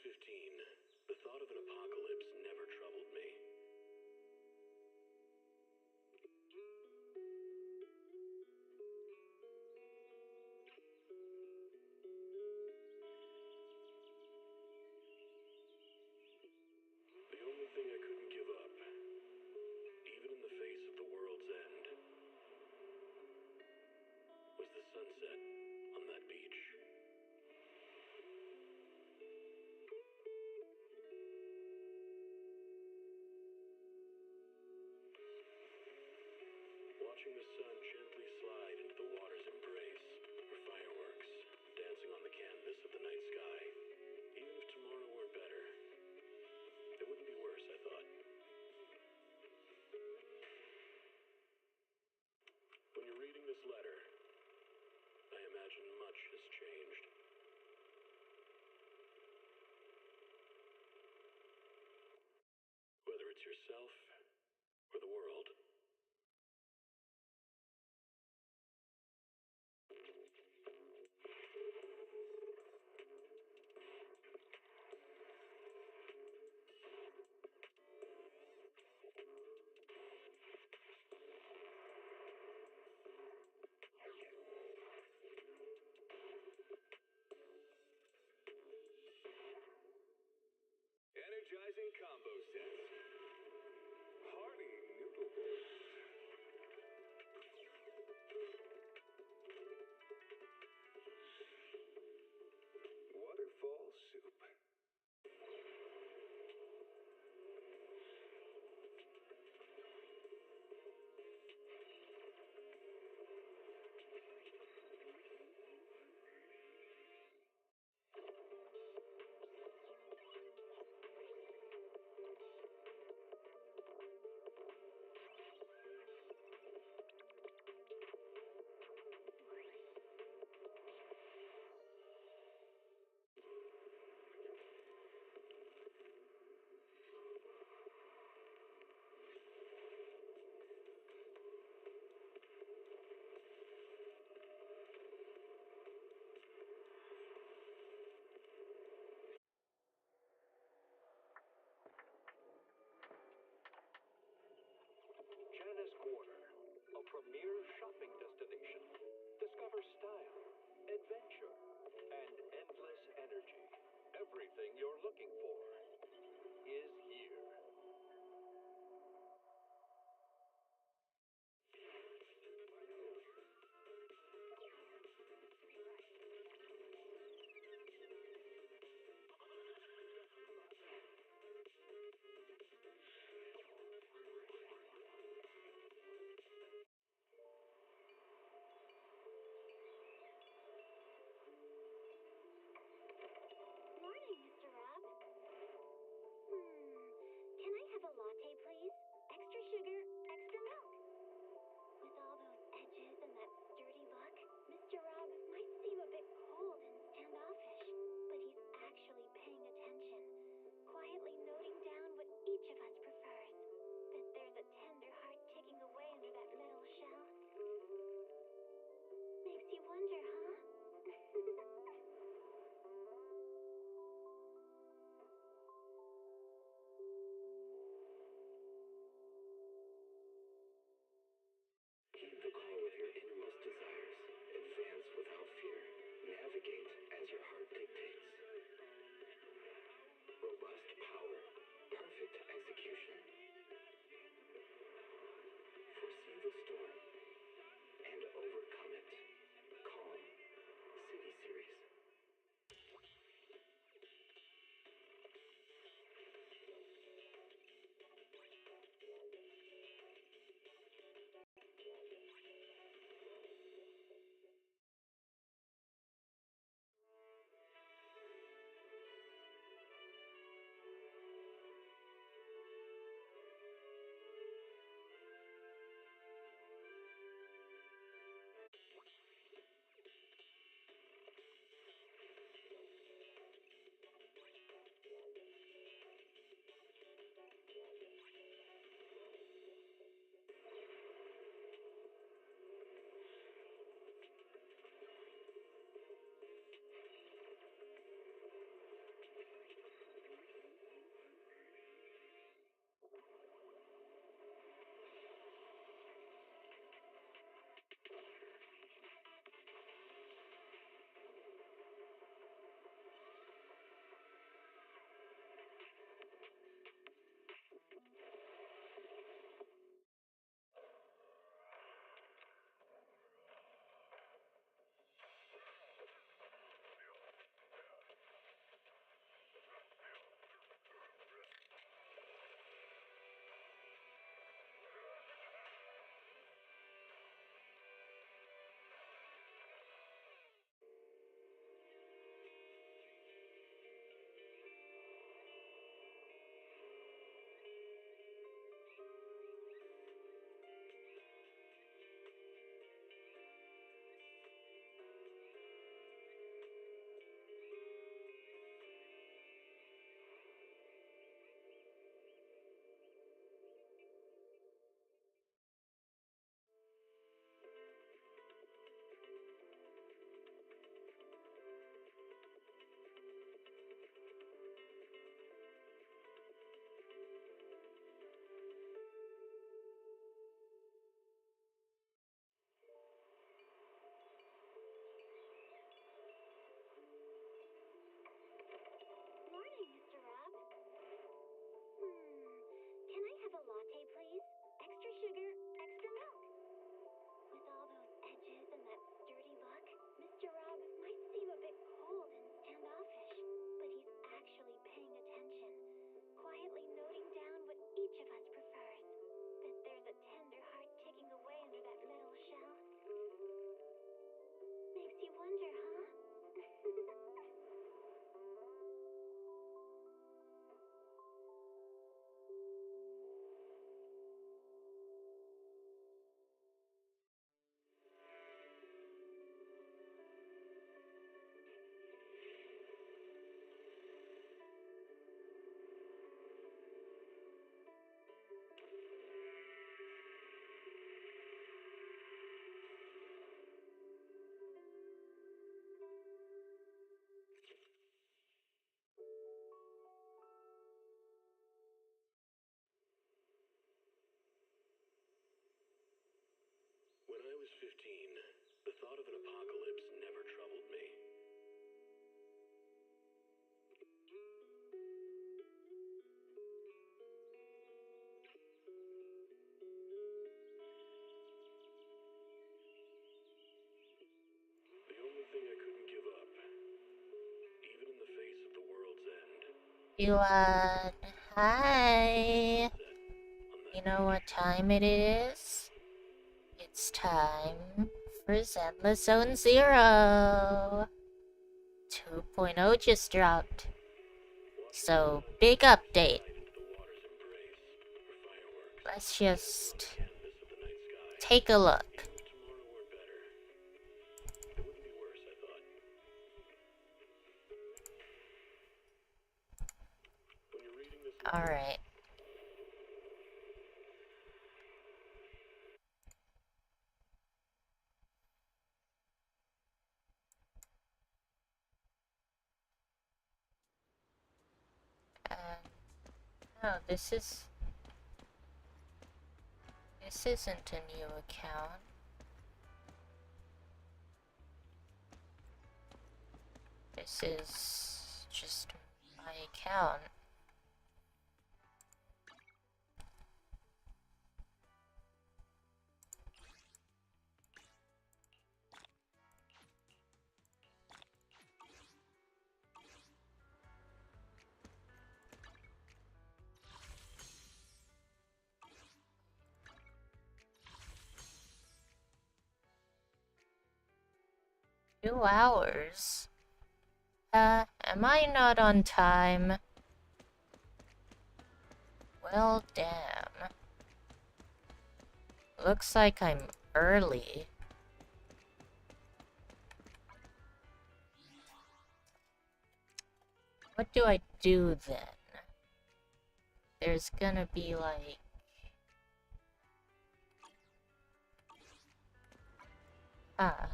15, the thought of an apocalypse never troubled me. The only thing I couldn't give up, even in the face of the world's end, was the sunset on that beach. Watching the sun gently slide into the water's embrace, or fireworks dancing on the canvas of the night sky. Even if tomorrow weren't better, it wouldn't be worse, I thought. When you're reading this letter, I imagine much has changed. Whether it's yourself or the world. Energizing combo sets. Hearty noodle bowls. Waterfall soup. Janice Quarter, a premier shopping destination. Discover style, adventure, and endless energy. Everything you're looking for is here. was 15, the thought of an apocalypse never troubled me. The only thing I couldn't give up, even in the face of the world's end. Yixuan, hi. You know what time it is? It's time for Zenless Zone Zero. 2.0 just dropped. So, big update. Let's just take a look. Alright. No, this isn't a new account. This is just my account. Two hours? Am I not on time? Well, damn. Looks like I'm early. What do I do then? There's gonna be like... Ah.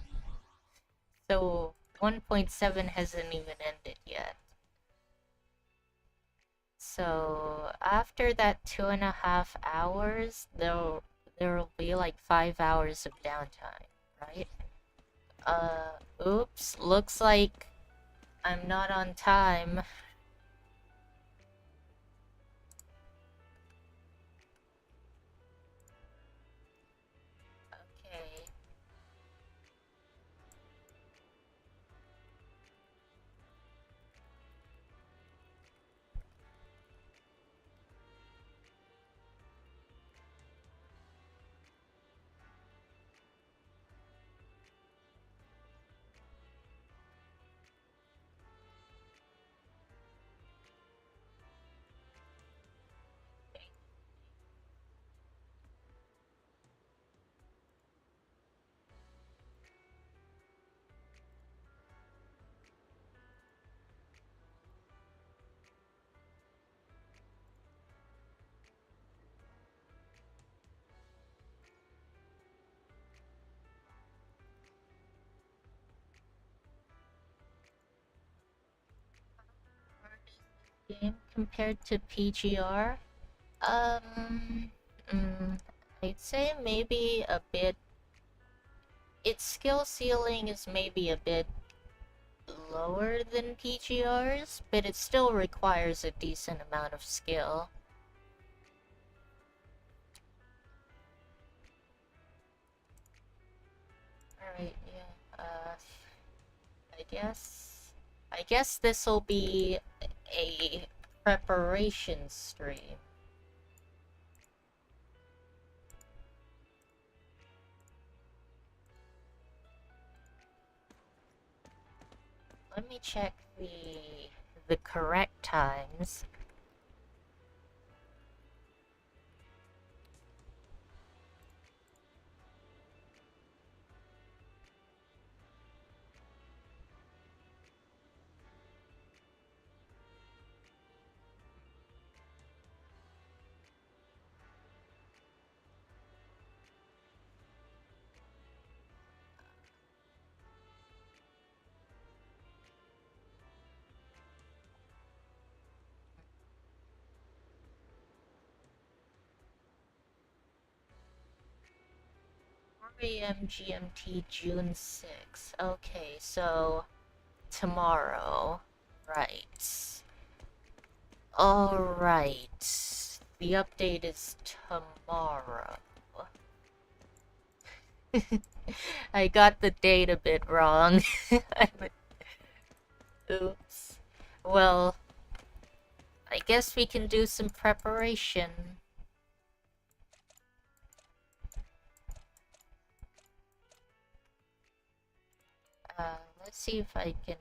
So, 1.7 hasn't even ended yet. So, after that 2.5 hours, there'll be like 5 hours of downtime, right? Oops, looks like I'm not on time. Okay. Game compared to PGR? I'd say maybe a bit... Its skill ceiling is maybe a bit lower than PGR's, but it still requires a decent amount of skill. Alright, yeah, I guess this'll be a preparation stream. Let me check the correct times. a.m. GMT, June 6th. Okay, so tomorrow. Right. Alright. The update is tomorrow. I got the date a bit wrong. Oops. Well, I guess we can do some preparation. Let's see if I can...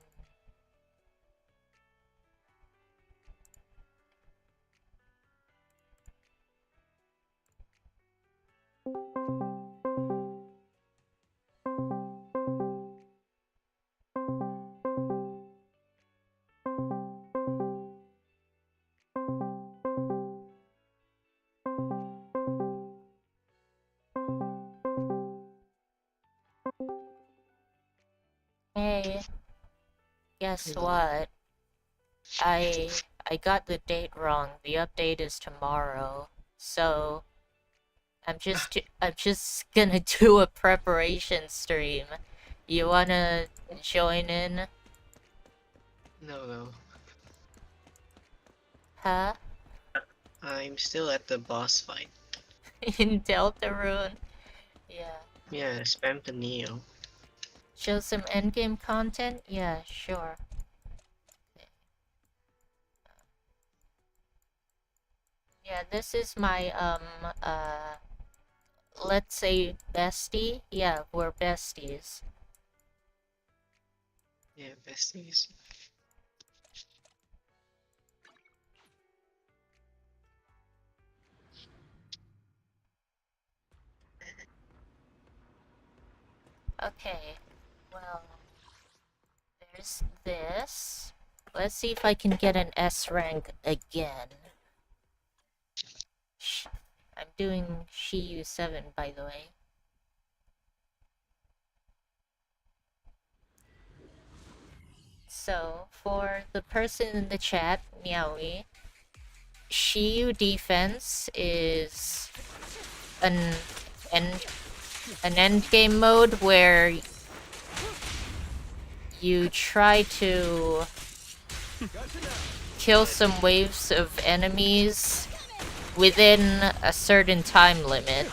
Hey, guess what? I got the date wrong. The update is tomorrow. So I'm just gonna do a preparation stream. You wanna join in? No. Huh? I'm still at the boss fight. In Deltarune? Yeah. Yeah, spam the Neo. Show some endgame content? Yeah, sure. Okay. Yeah, this is my, let's say bestie? Yeah, we're besties. Yeah, besties. Okay, well, there's this. Let's see if I can get an S rank again. I'm doing 𝗚𝗲𝗴𝗂𝗃, by the way. So, for the person in the chat, Meowie, 𝗚𝗲 defense is an endgame mode where you try to kill some waves of enemies within a certain time limit.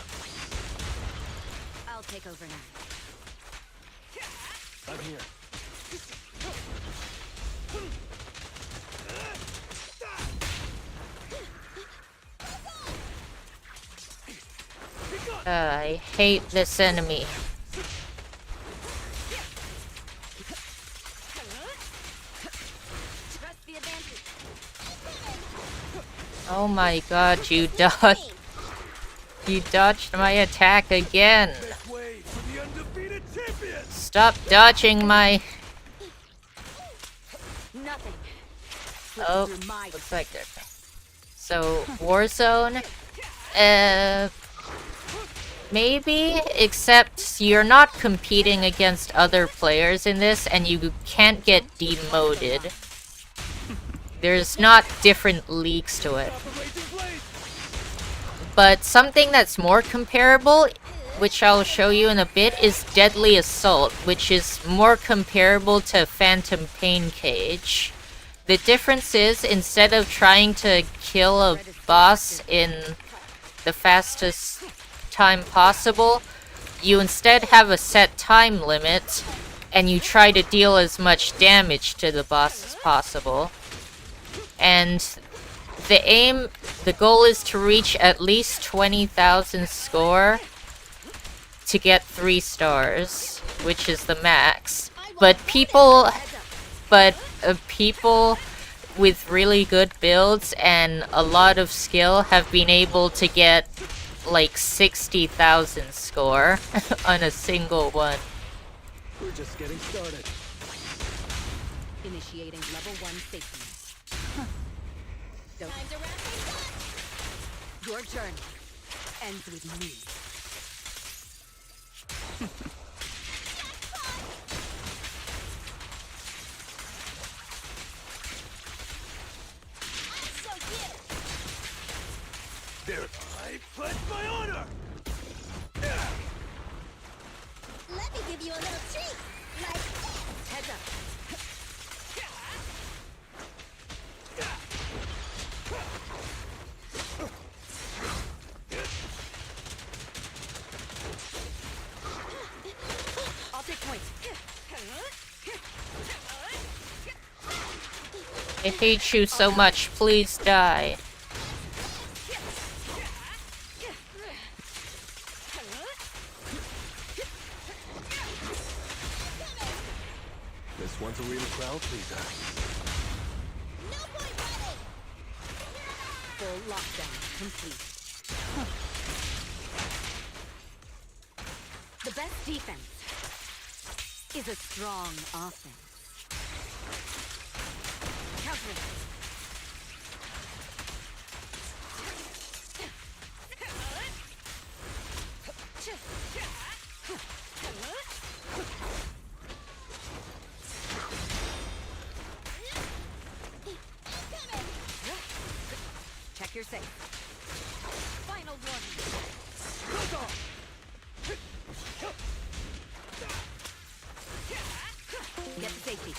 I'll take over now. I'm here. I hate this enemy. Oh my god, you dodged. You dodged my attack again. Stop dodging my... Nothing. Oh, looks like they're... So, Warzone... maybe, except you're not competing against other players in this, and you can't get demoted. There's not different leagues to it. But something that's more comparable, which I'll show you in a bit, is Deadly Assault, which is more comparable to Phantom Pain Cage. The difference is, instead of trying to kill a boss in the fastest time possible, you instead have a set time limit, and you try to deal as much damage to the boss as possible. And the goal is to reach at least 20,000 score to get 3 stars, which is the max. But people with really good builds and a lot of skill have been able to get like 60,000 score on a single one. We're just getting started. Initiating level 1 safety. Don't. Your journey ends with me. There, I pledge my honor. you a little treat, like this. Heads up. I'll take point. I hate you so much, please die. This one's a real crowd pleaser. No point running. Full lockdown complete. The best defense is a strong offense. Counter it. Check your safe. Final warning. Get to safety.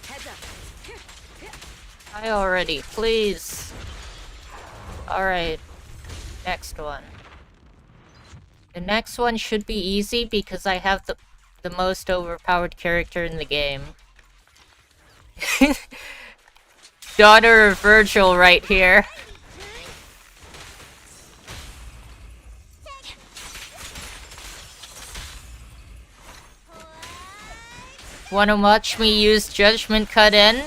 Heads up. Die already, please. Alright. Next one. The next one should be easy because I have the most overpowered character in the game. Daughter of Virgil right here. Wanna watch me use Judgment Cut In?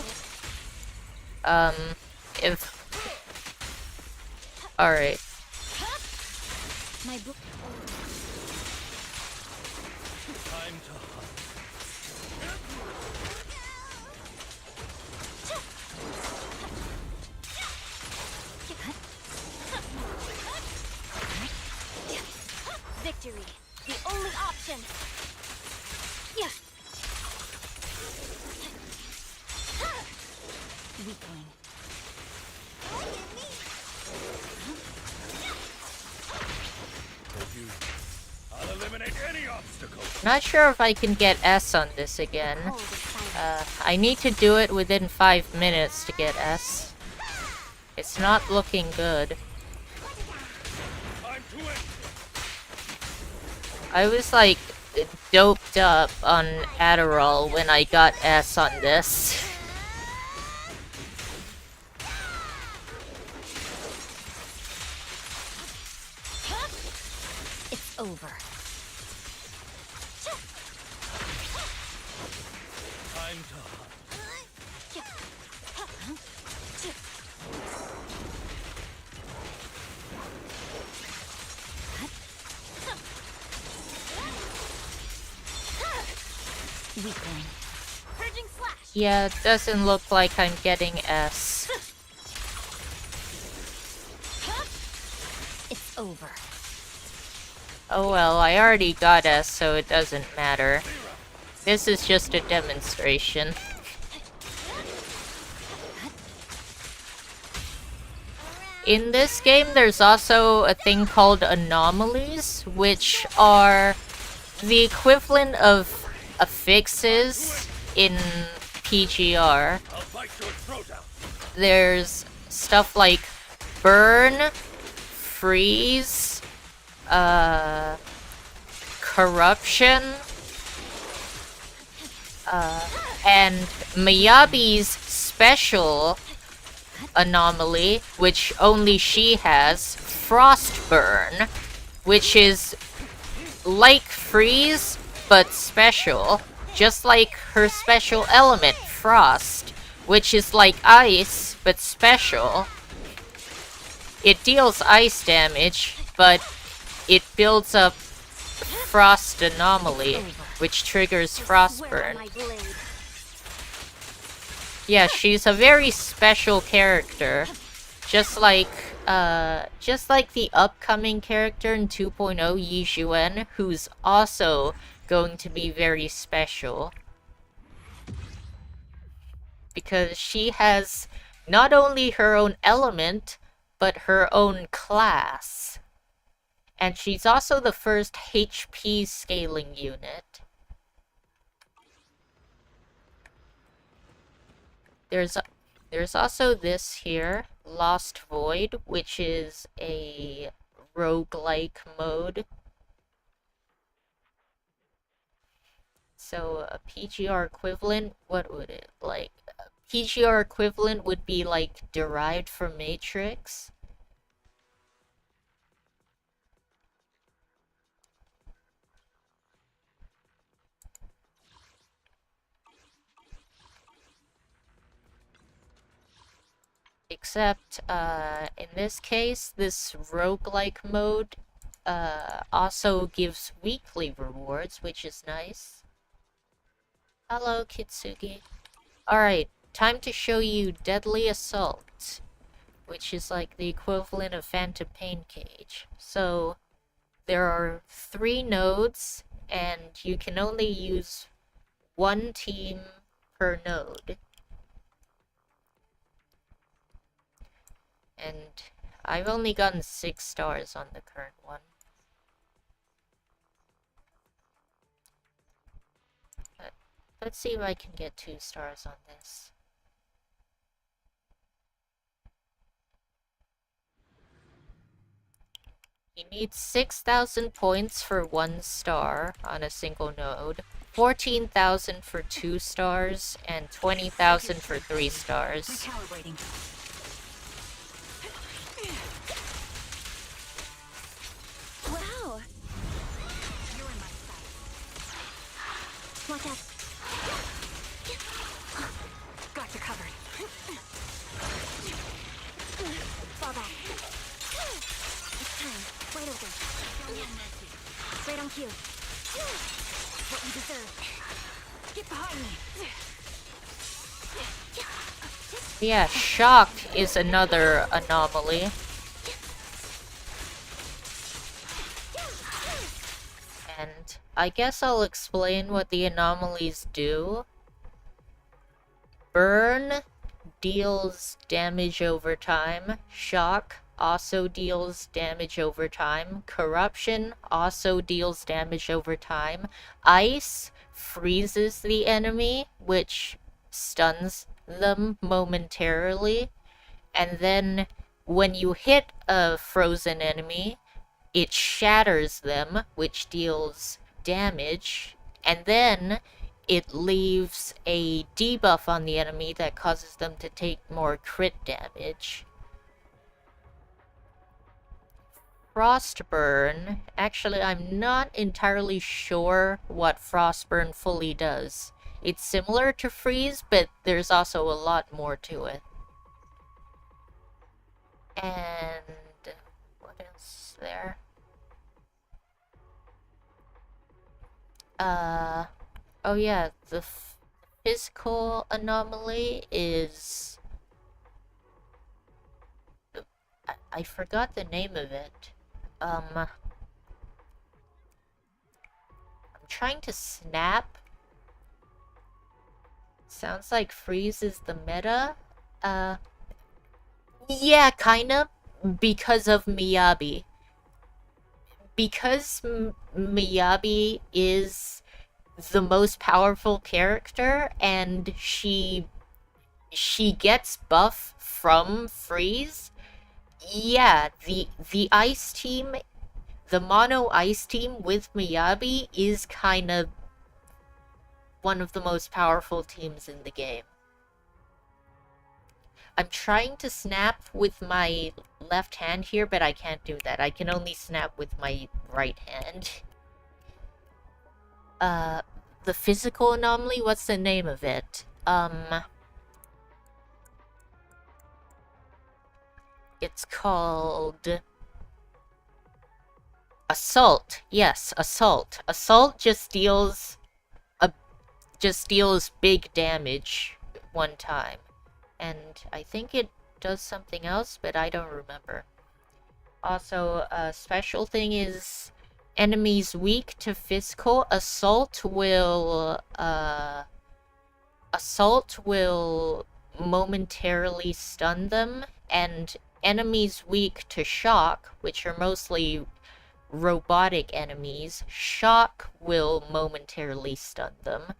If... Alright. My book. Time to hunt. Victory, the only option. Yeah. Weakling. Told you, I'll eliminate any obstacle. Not sure if I can get S on this again. Hold the silence. I need to do it within 5 minutes to get S. It's not looking good. Time to end. I was like doped up on Adderall when I got S on this. It's over. Time to hunt. Weakling. Purging slash. Yeah, it doesn't look like I'm getting S. It's over. Oh well, I already got S, so it doesn't matter. This is just a demonstration. In this game, there's also a thing called anomalies, which are the equivalent of affixes in PGR. I'll bite your throat out. There's stuff like burn, freeze, corruption, and Miyabi's special anomaly, which only she has, Frostburn, which is like freeze, but special, just like her special element, Frost, which is like ice, but special. It deals ice damage, but it builds up Frost Anomaly, which triggers Frostburn. My blade. Yeah, she's a very special character. Just like the upcoming character in 2.0, Yixuan, who's also going to be very special. Because she has not only her own element, but her own class. And she's also the first HP scaling unit. There's also this here, Lost Void, which is a roguelike mode. So a PGR equivalent, what would it like? PGR equivalent would be like derived from Matrix. Except, in this case, this roguelike mode, also gives weekly rewards, which is nice. Hello, Kitsugi. Alright, time to show you Deadly Assault, which is like the equivalent of Phantom Pain Cage. So, there are 3 nodes, and you can only use 1 team per node. And I've only gotten 6 stars on the current one. But let's see if I can get 2 stars on this. You need 6,000 points for 1 star on a single node, 14,000 for 2 stars, and 20,000 for 3 stars. Recalibrating. Wow. You're in my sight. Watch out. Got you covered. Fall back. It's time. Wide open. Right on cue. What you deserve. Get behind me. Yeah, shock is another anomaly. And I guess I'll explain what the anomalies do. Burn deals damage over time. Shock also deals damage over time. Corruption also deals damage over time. Ice freezes the enemy, which stuns them momentarily. And then when you hit a frozen enemy, it shatters them, which deals damage, and then it leaves a debuff on the enemy that causes them to take more crit damage. Frostburn, actually I'm not entirely sure what Frostburn fully does. It's similar to Freeze, but there's also a lot more to it. And what else is there? Oh yeah, the physical anomaly is... I forgot the name of it. I'm trying to snap. Sounds like Freeze is the meta. Yeah, kinda, because of 𝗵𝗶𝗶. Because 𝗵𝗶𝗶 is the most powerful character, and she gets buff from Freeze. Yeah, the ice team, the mono ice team with 𝗵𝗶𝗶 is kind of one of the most powerful teams in the game. I'm trying to snap with my left hand here, but I can't do that. I can only snap with my right hand. The physical anomaly, what's the name of it? It's called... Assault. Yes, Assault. Assault just deals big damage one time. And I think it does something else, but I don't remember. Also, a special thing is enemies weak to physical. Assault will momentarily stun them, and enemies weak to shock, which are mostly robotic enemies, shock will momentarily stun them.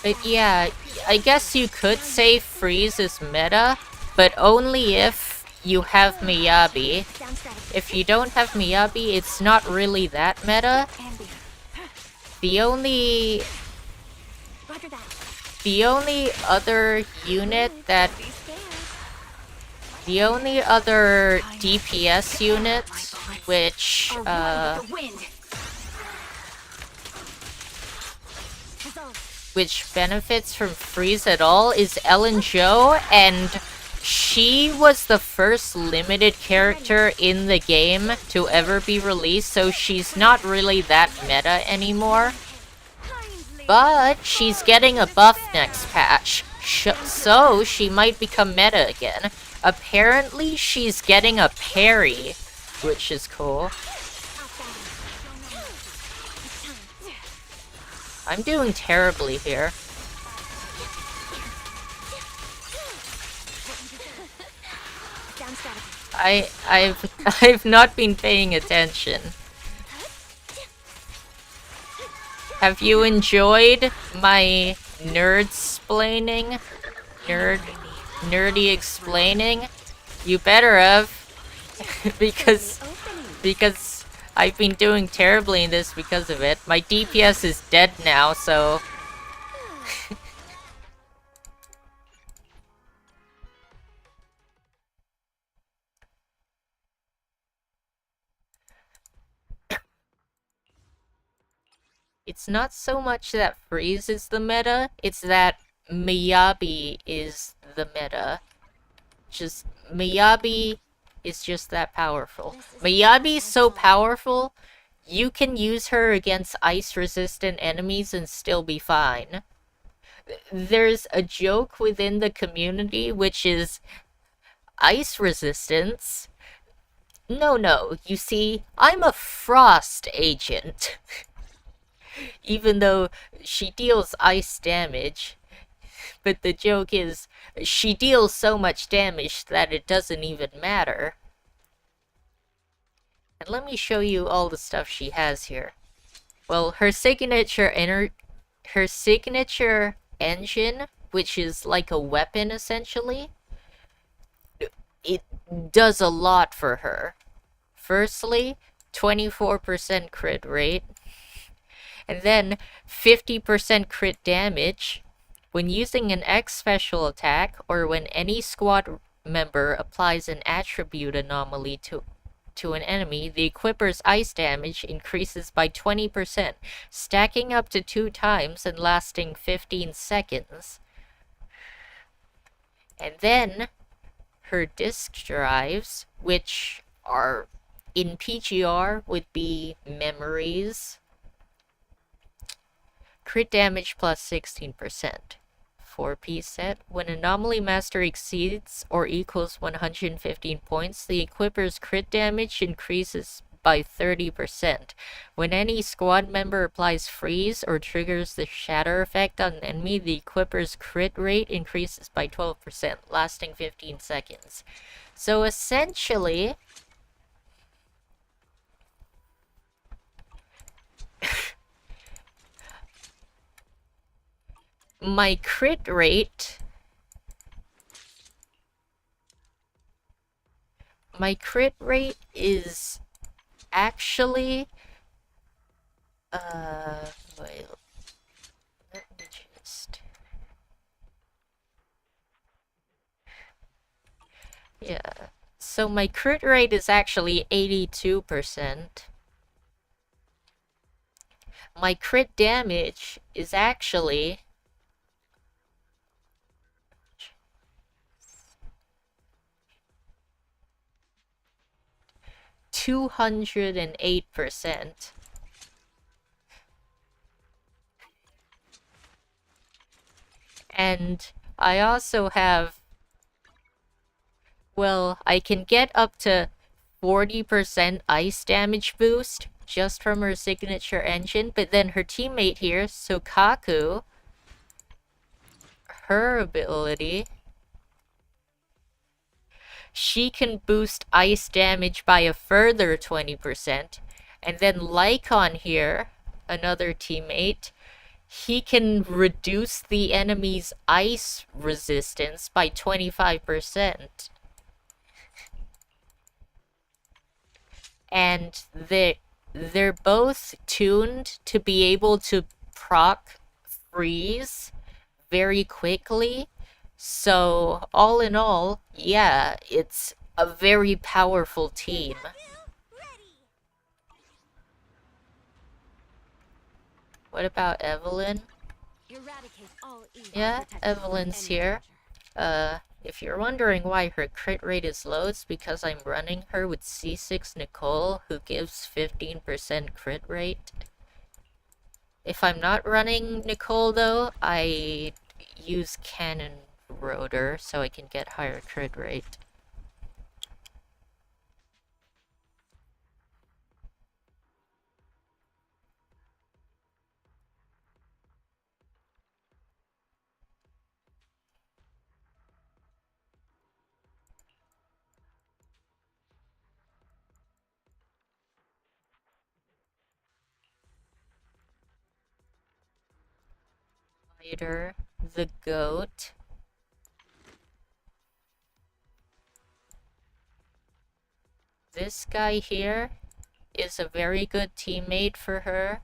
But yeah, I guess you could say freeze is meta, but only if you have 𝗵𝗂𝗶𝗶. If you don't have 𝗵𝗂𝗶𝗶, it's not really that meta. The only other unit that... The only other DPS unit which benefits from freeze at all is Ellen Jo, and she was the first limited character in the game to ever be released, so she's not really that meta anymore. But she's getting a buff next patch, so she might become meta again. Apparently, she's getting a parry, which is cool. I'm doing terribly here. I've not been paying attention. Have you enjoyed my nerdy explaining? You better have, because I've been doing terribly in this because of it. My DPS is dead now, so... It's not so much that freeze is the meta, it's that 𝗵𝗂𝗶𝗶 is the meta. Just, 𝗵𝗂𝗶𝗶 is just that powerful. 𝗵𝗂𝗶 is so powerful, you can use her against ice-resistant enemies and still be fine. There's a joke within the community, which is... ice resistance? No, you see, I'm a frost agent. Even though she deals ice damage. But the joke is, she deals so much damage that it doesn't even matter. And let me show you all the stuff she has here. Well, her signature engine, which is like a weapon essentially, it does a lot for her. Firstly, 24% crit rate. And then 50% crit damage. When using an X special attack, or when any squad member applies an attribute anomaly to an enemy, the equipper's ice damage increases by 20%, stacking up to 2 times and lasting 15 seconds. And then, her disk drives, which are in PGR, would be memories. Crit damage plus 16%. 4-piece set. When Anomaly Master exceeds or equals 115 points, the equipper's crit damage increases by 30%. When any squad member applies freeze or triggers the shatter effect on an enemy, the equipper's crit rate increases by 12%, lasting 15 seconds. So essentially... my crit rate is actually wait, let me just so my crit rate is actually 82%. My crit damage is actually 208%. And I also have, well, I can get up to 40% ice damage boost just from her signature engine, but then her teammate here, Sokaku, her ability, she can boost ice damage by a further 20%, and then Lycon here, another teammate, he can reduce the enemy's ice resistance by 25%. And they're both tuned to be able to proc freeze very quickly. So, all in all, yeah, it's a very powerful team. What about Evelyn? Eradicate all evil. Yeah, Protect Evelyn's any here. danger. If you're wondering why her crit rate is low, it's because I'm running her with C6 Nicole, who gives 15% crit rate. If I'm not running Nicole, though, I use Cannon Rotor so I can get higher crit rate. Later, the goat. This guy here is a very good teammate for her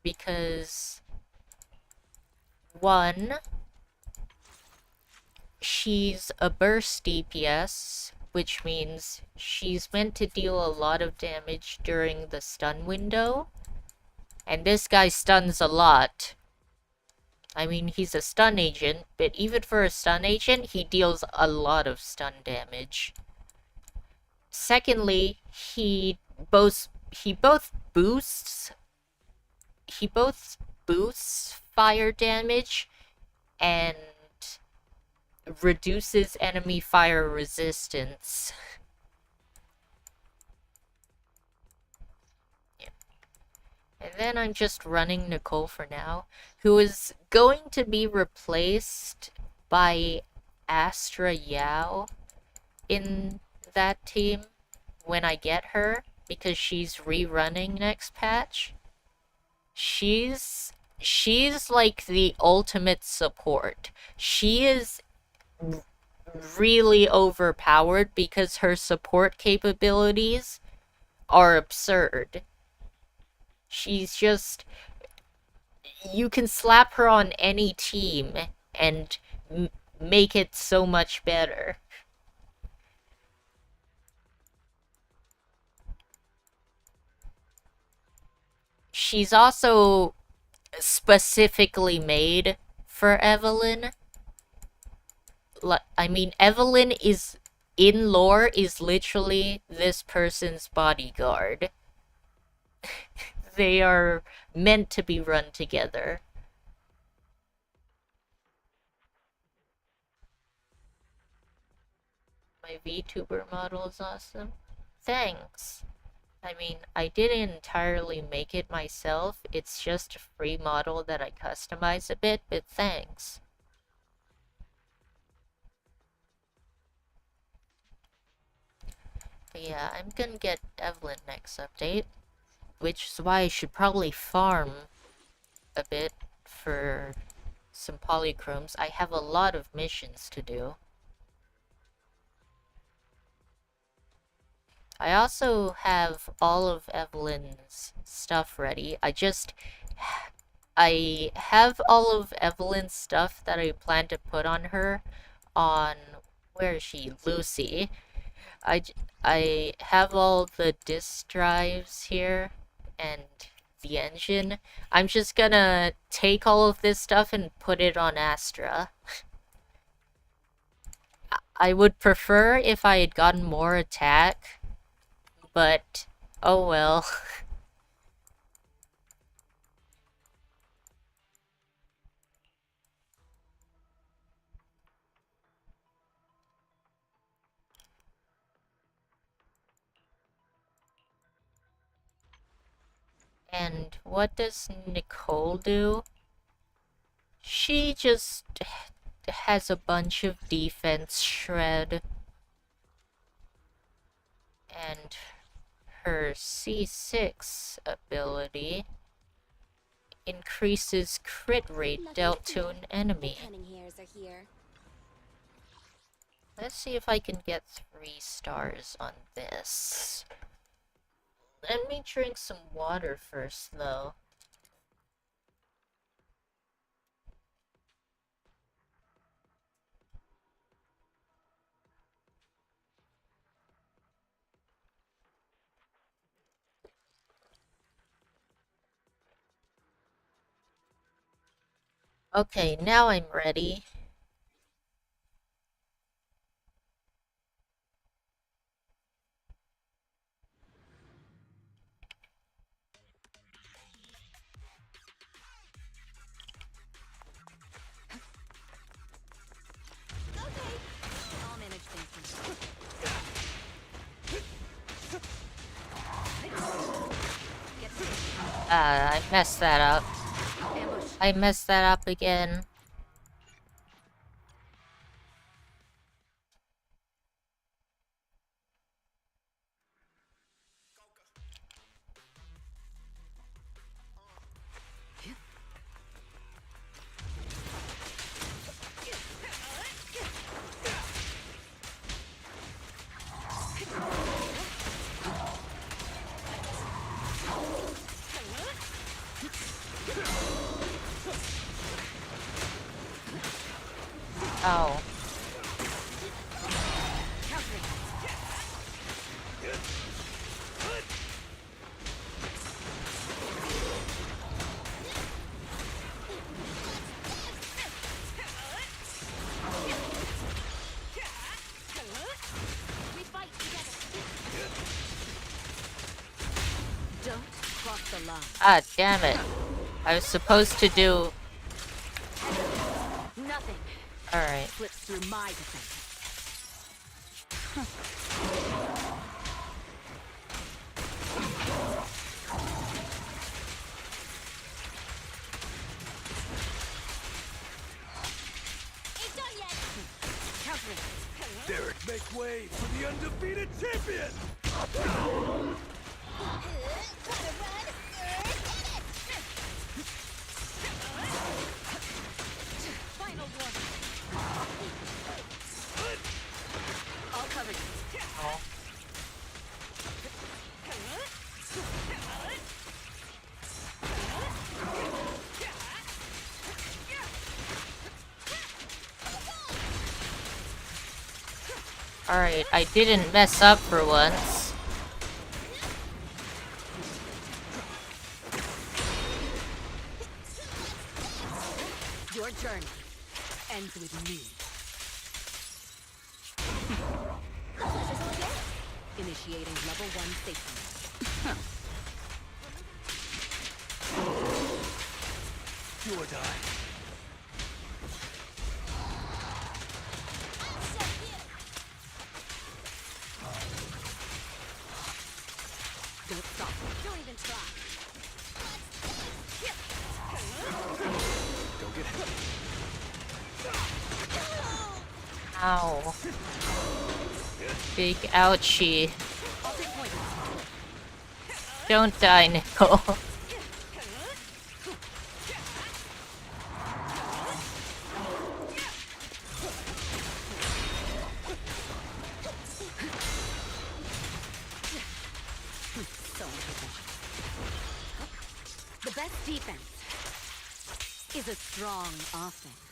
because, one, she's a burst DPS, which means she's meant to deal a lot of damage during the stun window, and this guy stuns a lot. I mean, he's a stun agent, but even for a stun agent, he deals a lot of stun damage. Secondly, he both boosts fire damage and reduces enemy fire resistance. Yeah. And then I'm just running Nicole for now, who is going to be replaced by Astra Yao in that team when I get her, because she's rerunning next patch. She's like the ultimate support. She is really overpowered because her support capabilities are absurd. She's just... You can slap her on any team and make it so much better. She's also specifically made for Evelyn. I mean, Evelyn is, in lore, is literally this person's bodyguard. They are meant to be run together. My VTuber model is awesome. Thanks. I mean, I didn't entirely make it myself. It's just a free model that I customize a bit, but thanks. But yeah, I'm gonna get Evelyn next update, which is why I should probably farm a bit for some polychromes. I have a lot of missions to do. I also have all of Evelyn's stuff ready. I have all of Evelyn's stuff that I plan to put on her on... Where is she? Lucy. I have all the disk drives here and the engine. I'm just gonna take all of this stuff and put it on Astra. I would prefer if I had gotten more attack, but oh well. And what does Nicole do? She just has a bunch of defense shred. And her C6 ability increases crit rate dealt to an enemy. Let's see if I can get 3 stars on this. Let me drink some water first, though. Okay, now I'm ready. I'll manage things. I messed that up. Ambush. I messed that up again. Ow. We fight together. Don't cross the line. Ah, damn it. I was supposed to do... Nothing Alright. slips through my defense. Ain't done yet. Countering. Derek, make way for the undefeated champion! Wanna run? Final one. I'll cover you. Oh. Alright, I didn't mess up for once. Your journey ends with me. Initiating level 1 safety. Do or die. Don't stop. Don't even try. Don't get hit. Ow. Big ouchie. I'll take point. Don't die, Nicole. So important. The best defense is a strong offense.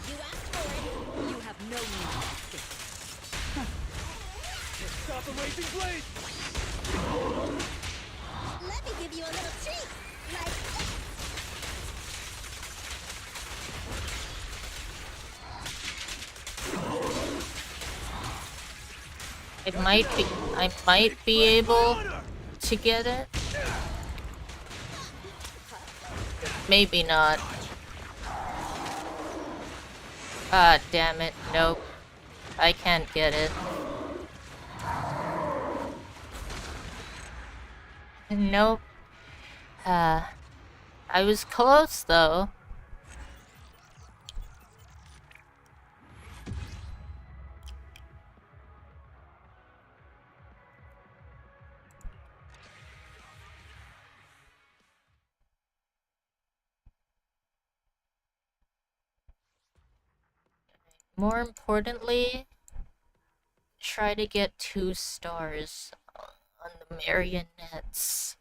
You asked for it. You have no need to escape. Stop the raging blade! Let me give you a little treat. Like this. I might be able to get it. Maybe not. Ah, damn it. Nope. I can't get it. Nope. I was close though. More importantly, try to get 2 stars on the marionettes.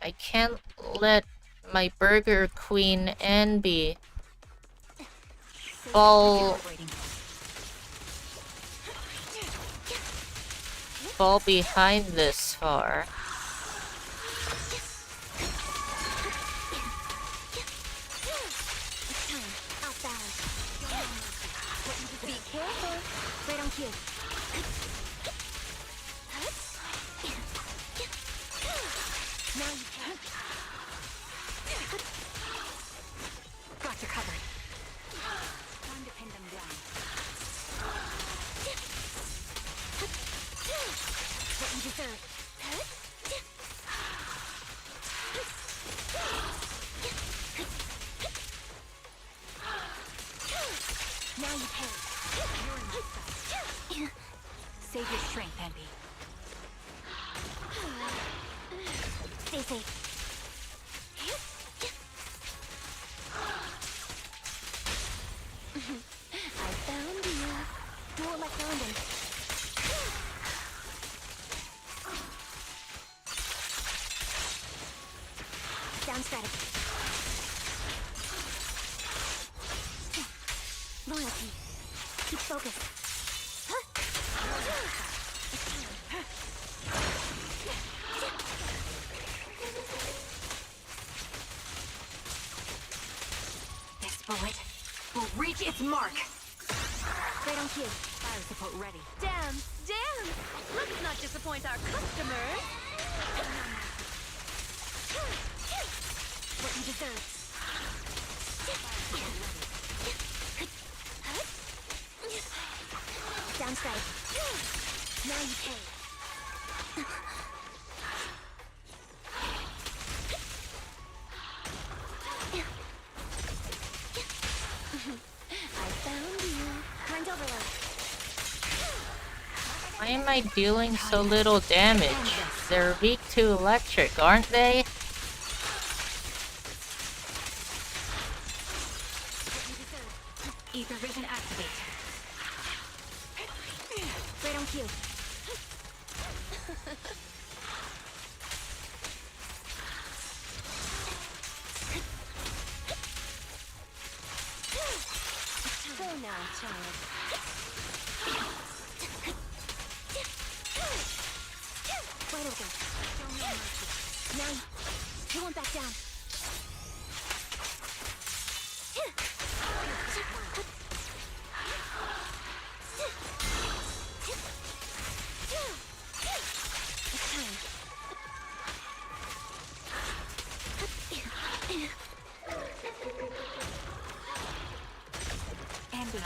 I can't let my burger queen Anby fall behind this far. Be careful. Right on cue. Now you can. Got you covered. Time to pin them down. What you deserve. Now you pay. You're in my sight. Save your strength, Anby. Stay safe. I found you. Duel my founding. Sound strategy. Loyalty. Keep focused. This bullet will reach its mark. Right on cue. Fire support ready. Damn, damn! Let's not disappoint our customers. What you deserve. Down strategy. Now you pay. I found you. Current overload. Why am I dealing so little damage? They're weak to electric, aren't they? Ether vision activate. Right on cue. Go now, child. Wide open. Now you won't back down.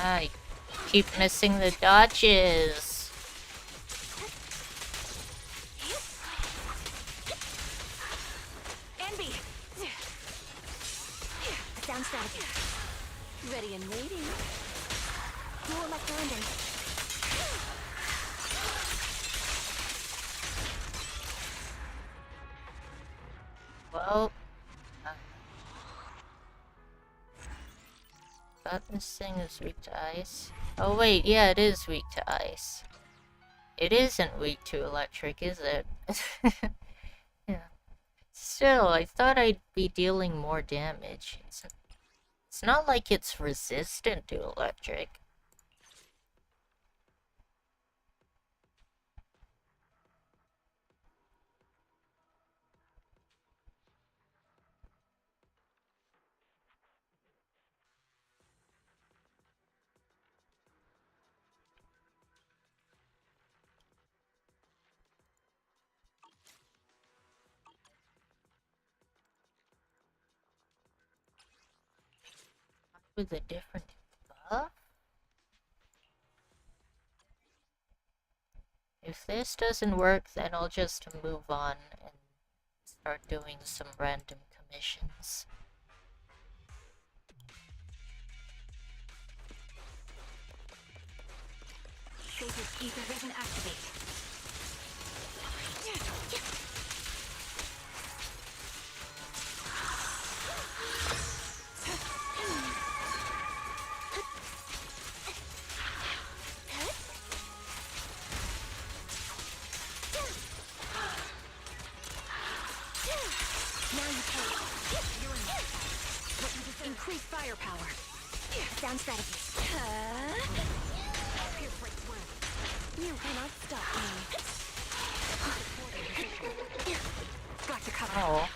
I keep missing the dodges. Anby! Sound strategy. Ready and waiting. Duel my landing. Well, thought this thing is weak to ice. Oh wait, yeah, it is weak to ice. It isn't weak to electric, is it? Yeah. Still, I thought I'd be dealing more damage. It's not like it's resistant to electric. With a different buff? If this doesn't work, then I'll just move on and start doing some random commissions. Sacred ether vision activate. Now you pay. Increase firepower. Sound strategy. You cannot stop me. Got you covered. Oh.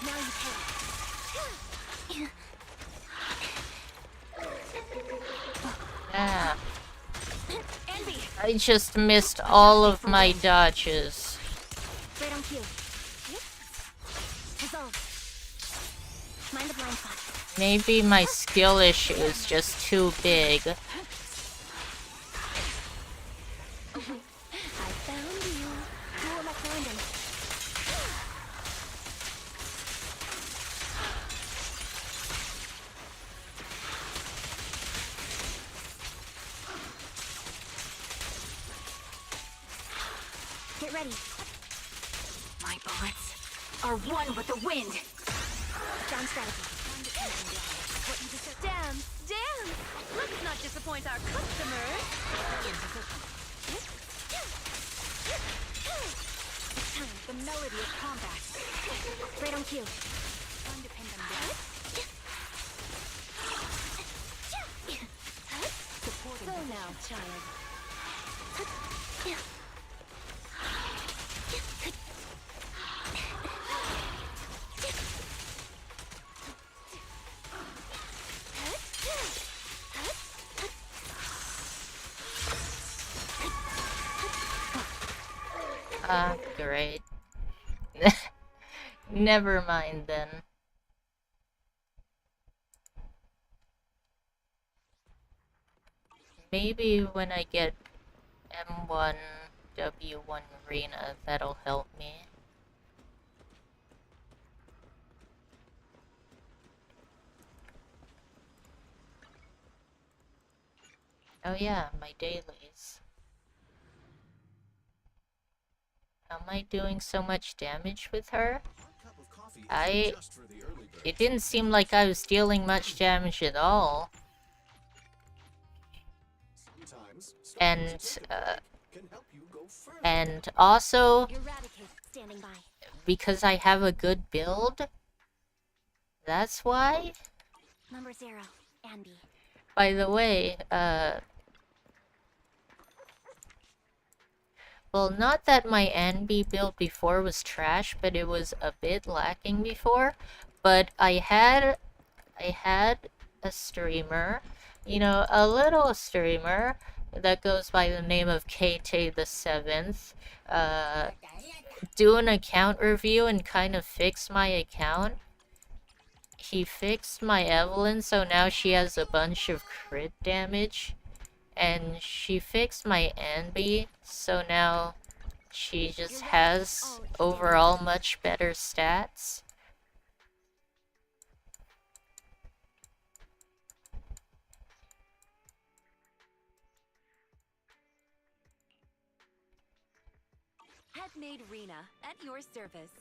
Now you pay. Ah. Envy. I just missed all of my dodges. Right on cue. Dissolve. Mind the blind spot. Maybe my skill issue is just too big. I found you. Who am I finding? Get ready. My bullets are one with the wind. Down strategy. Damn, damn! Let's not disappoint our customers. It's time. The melody of combat. Right on cue. Undependent. Supporting. So now, child. Ah, great. Never mind then. Maybe when I get M1, W1 Arena, that'll help me. Oh yeah, my dailies. How am I doing so much damage with her? It didn't seem like I was dealing much damage at all. And also, because I have a good build, that's why? Number 0, Andy. By the way, well, not that my NB build before was trash, but it was a bit lacking before. But I had a streamer, you know, a little streamer that goes by the name of 𝗘𝗄𝗏, do an account review and kind of fix my account. He fixed my Evelyn, so now she has a bunch of crit damage. And she fixed my NB, so now she just has overall much better stats. Headmaid Rena, at your service.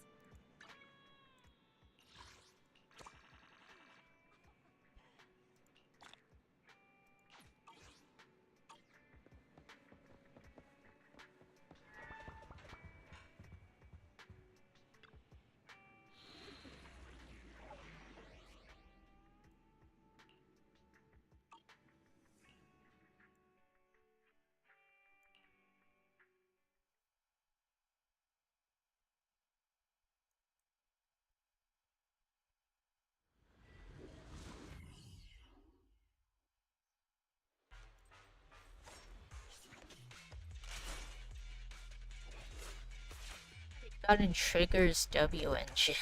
Gotten triggers W engine.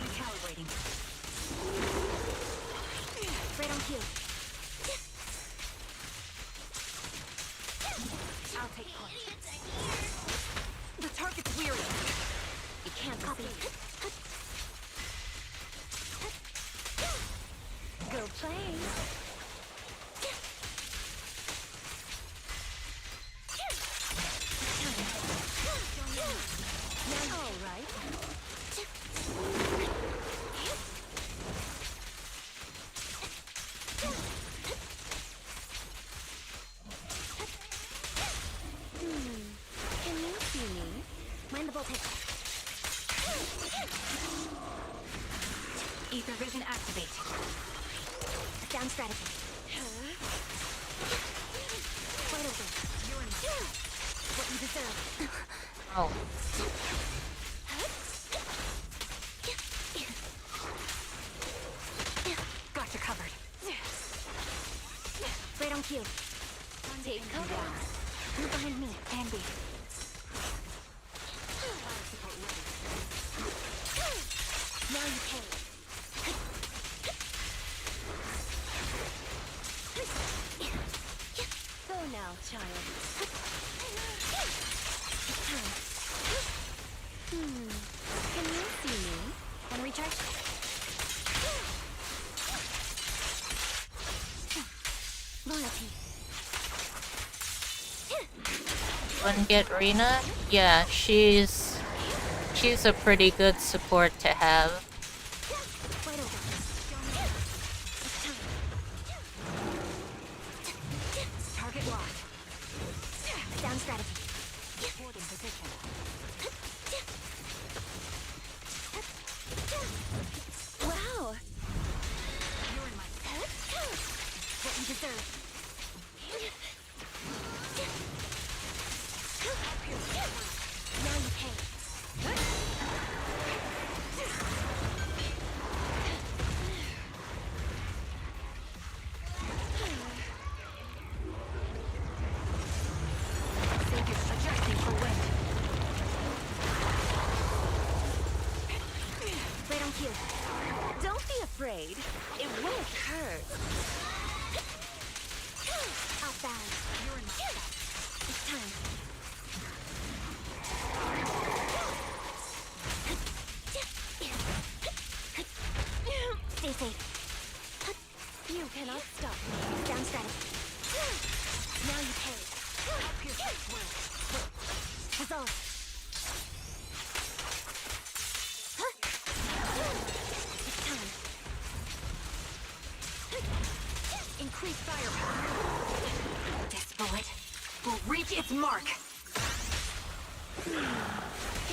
Recalibrating. Right on cue. I'll take point. The target's weary. You can't copy. Go play. All right. Can you see me? Mind the voltage. Ether vision activate. Down strategy. Right over. You're in my what you deserve. Oh. Got you covered. Right on cue. Take cover. Move behind me. Handy. Now you pay. Go now, child. Can you see me? And recharge? Loyalty. Wanna get Rena? Yeah, she's a pretty good support to have. Right over. It's time. Target locked. Down strategy. Holding position. Wow. You're in my what you deserve. Now you pay. Adjusting for wind. Right on cue. Don't be afraid. It won't hurt. Outbound. You're in my sight. It's time. Stay safe. You cannot stop me. Down strategy. Now you pay. Dissolve. It's time. Increase firepower. This bullet will reach its mark. Can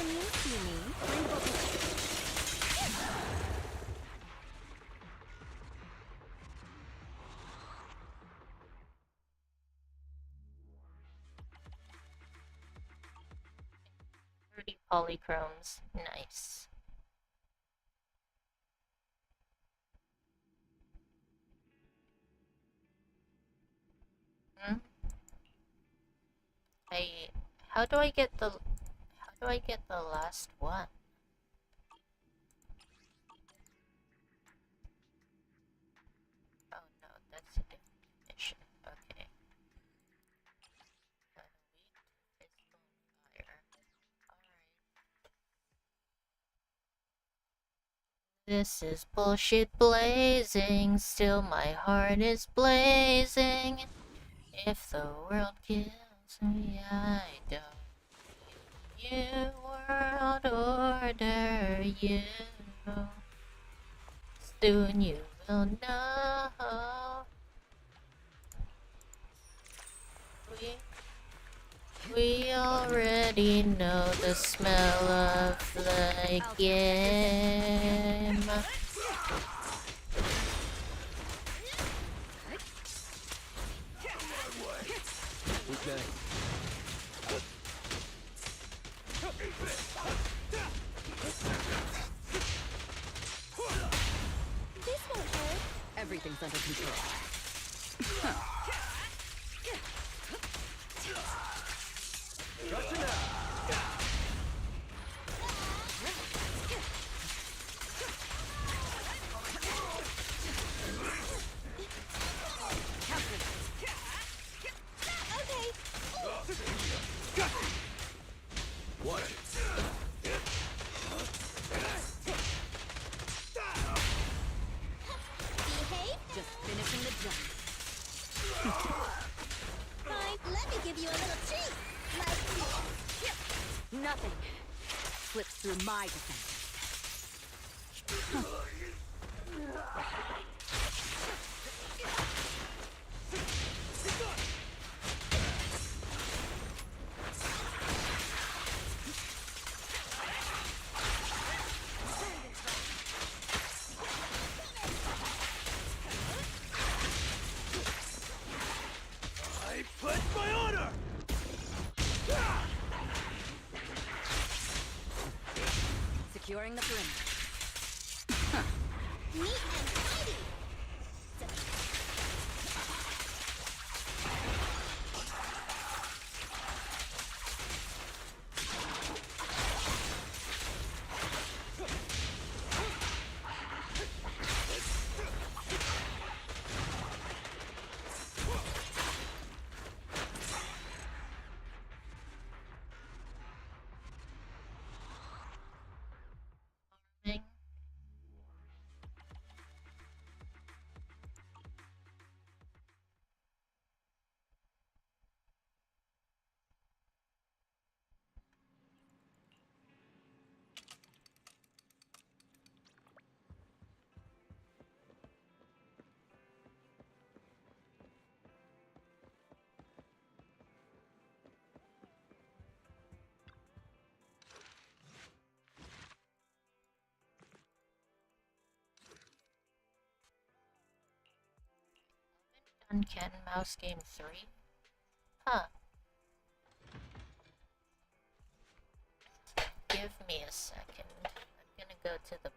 you see me? Find the voltage. Polychromes. Nice. How do I get the last one? Oh no, that's a different mission. Okay. This is bullshit blazing, still my heart is blazing. If the world kills me, I don't need you, world order, you. Soon you will know. We already know the smell of the game. Okay. This won't hurt. Everything's under control. Gotcha now! Watch it! Behave? Just finishing the job. Fine, let me give you a little treat. Like Nothing slips through my defense. I pledge my honor! Securing the perimeter. neat and tidy. Thing. On Cat and Mouse Game 3? Huh. Give me a second. I'm gonna go to the bathroom.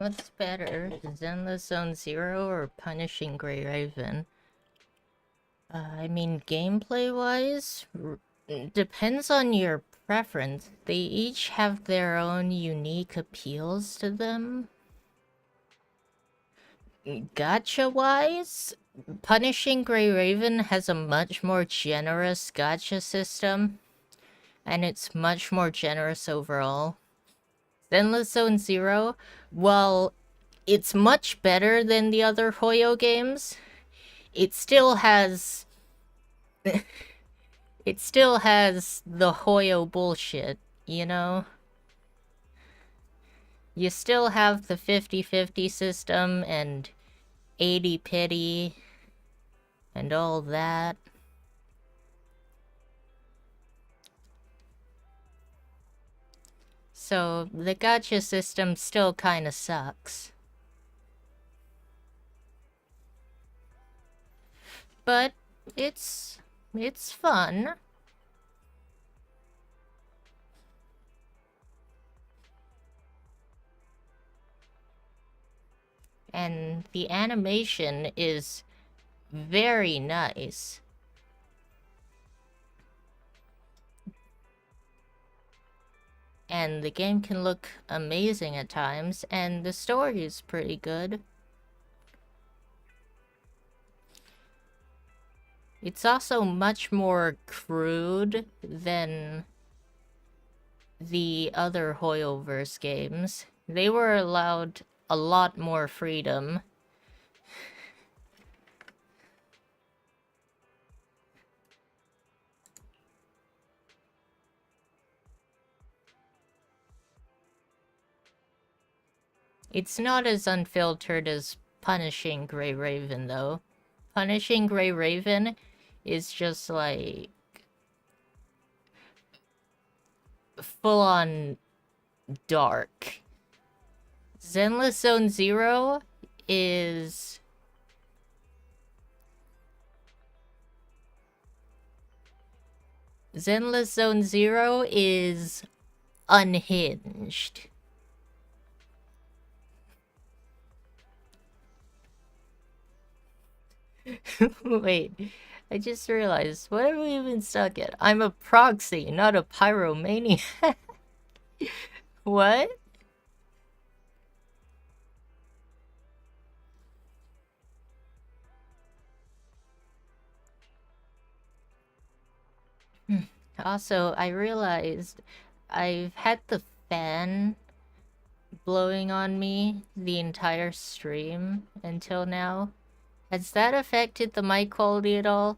What's better, Zenless Zone Zero or Punishing Grey Raven? I mean, gameplay-wise, depends on your preference. They each have their own unique appeals to them. Gacha-wise, Punishing Grey Raven has a much more generous gacha system, and it's much more generous overall. Zenless Zone Zero, while it's much better than the other Hoyo games, it still has... it still has the Hoyo bullshit, you know? You still have the 50-50 system and 80 pity and all that. So the gacha system still kinda sucks. But it's fun. And the animation is very nice. And the game can look amazing at times, and the story is pretty good. It's also much more crude than the other Hoyoverse games. They were allowed a lot more freedom. It's not as unfiltered as Punishing Grey Raven, though. Punishing Grey Raven is just like full-on dark. Zenless Zone Zero is unhinged. Wait, I just realized, what are we even stuck at? I'm a proxy, not a pyromaniac. What? Also, I realized I've had the fan blowing on me the entire stream until now. Has that affected the mic quality at all?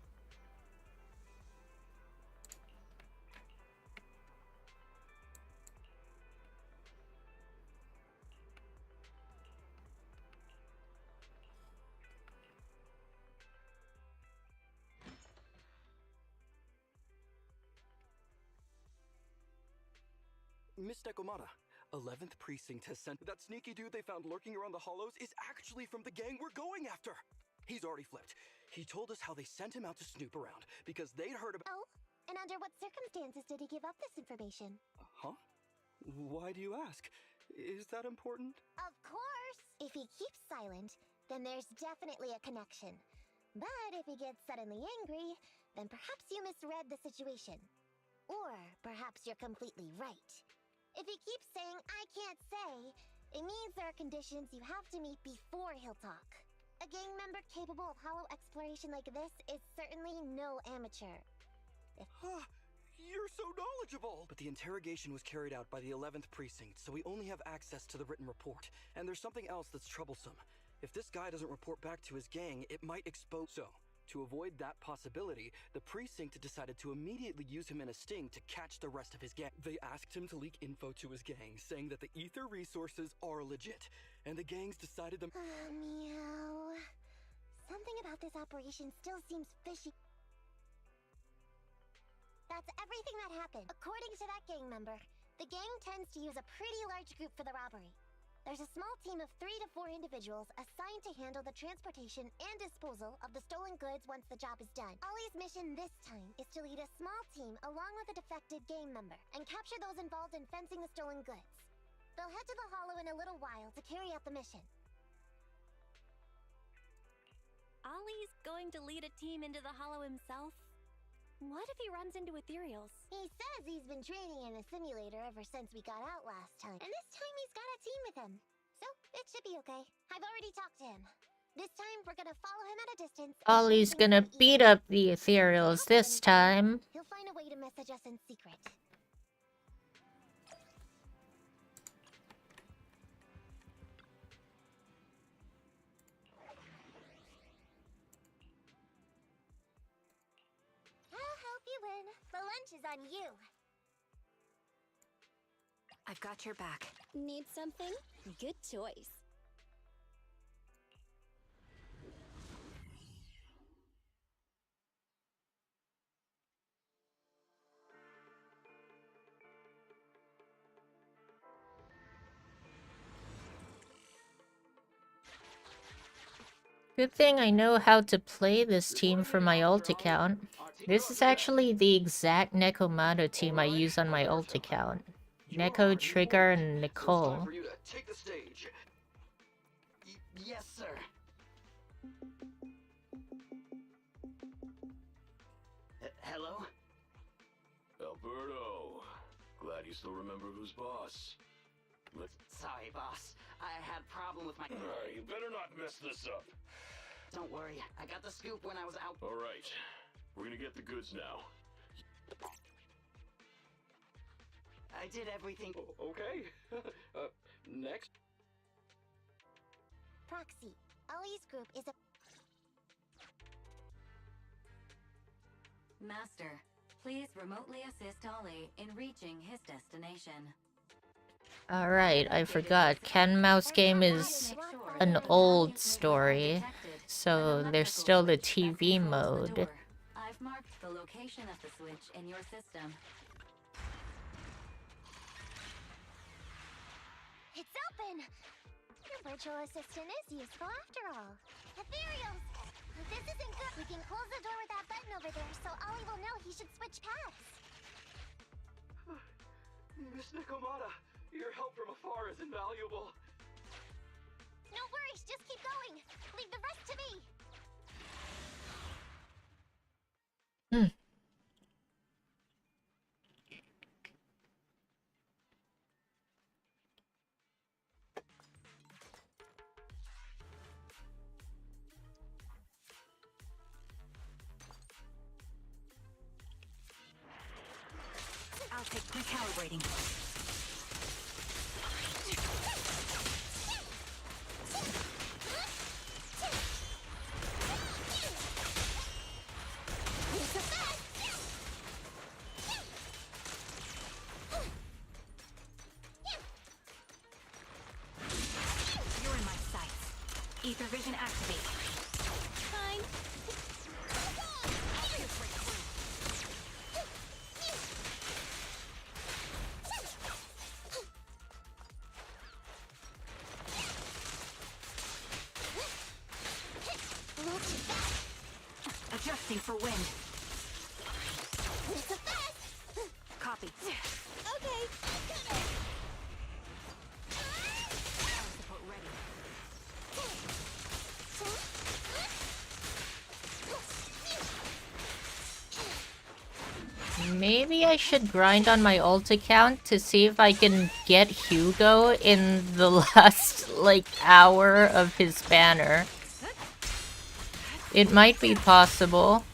Mr. 𝗏𝗏𝗏, 11th Precinct has sent... That sneaky dude they found lurking around the hollows is actually from the gang we're going after! He's already flipped. He told us how they sent him out to snoop around, because they'd heard about... Oh? And under what circumstances did he give up this information? Huh? Why do you ask? Is that important? Of course! If he keeps silent, then there's definitely a connection. But if he gets suddenly angry, then perhaps you misread the situation. Or perhaps you're completely right. If he keeps saying, I can't say, it means there are conditions you have to meet before he'll talk. A gang member capable of hollow exploration like this is certainly no amateur. You're so knowledgeable! But the interrogation was carried out by the 11th Precinct, so we only have access to the written report. And there's something else that's troublesome. If this guy doesn't report back to his gang, it might expose... So, to avoid that possibility, the precinct decided to immediately use him in a sting to catch the rest of his gang. They asked him to leak info to his gang, saying that the ether resources are legit, and the gangs decided to... Meow. Something about this operation still seems fishy. That's everything that happened. According to that gang member, the gang tends to use a pretty large group for the robbery. There's a small team of 3 to 4 individuals assigned to handle the transportation and disposal of the stolen goods once the job is done. Ollie's mission this time is to lead a small team along with a defected gang member and capture those involved in fencing the stolen goods. They'll head to the Hollow in a little while to carry out the mission. Ollie's going to lead a team into the Hollow himself? What if he runs into ethereals? He says he's been training in a simulator ever since we got out last time. And this time he's got a team with him. So, it should be okay. I've already talked to him. This time, we're gonna follow him at a distance. Ollie's gonna beat up the ethereals this time. He'll find a way to message us in secret. I'll help you win. The lunch is on you. I've got your back. Need something? Good choice. Good thing I know how to play this team for my ult account. This is actually the exact 𝗥𝗲𝗴𝗂𝗂 team I use on my ult account. Neko, Trigger, and Nicole. Yes, sir. Hello? Alberto, glad you still remember who's boss. Sorry, boss. I had a problem with my... You better not mess this up. Don't worry, I got the scoop when I was out. All right, we're gonna get the goods now. I did everything. Okay. Next. Proxy. Ollie's group is a... Master, please remotely assist Ollie in reaching his destination. Alright, I forgot. Cat and Mouse game is an old story, so there's still the TV mode. I've marked the location of the switch in your system. It's open! Your virtual assistant is useful after all. Ethereals! This isn't good. We can close the door with that button over there, so Ollie will know he should switch paths. Miss 𝗥𝗲𝗴𝗂𝗃, your help from afar is invaluable. No worries, just keep going. Leave the rest to me. I'll take recalibrating. You're in my sights. Ether vision activate. Fine. Adjusting for wind. Copy. Okay. Power support ready. Maybe I should grind on my ult account to see if I can get Hugo in the last, like, hour of his banner. It might be possible.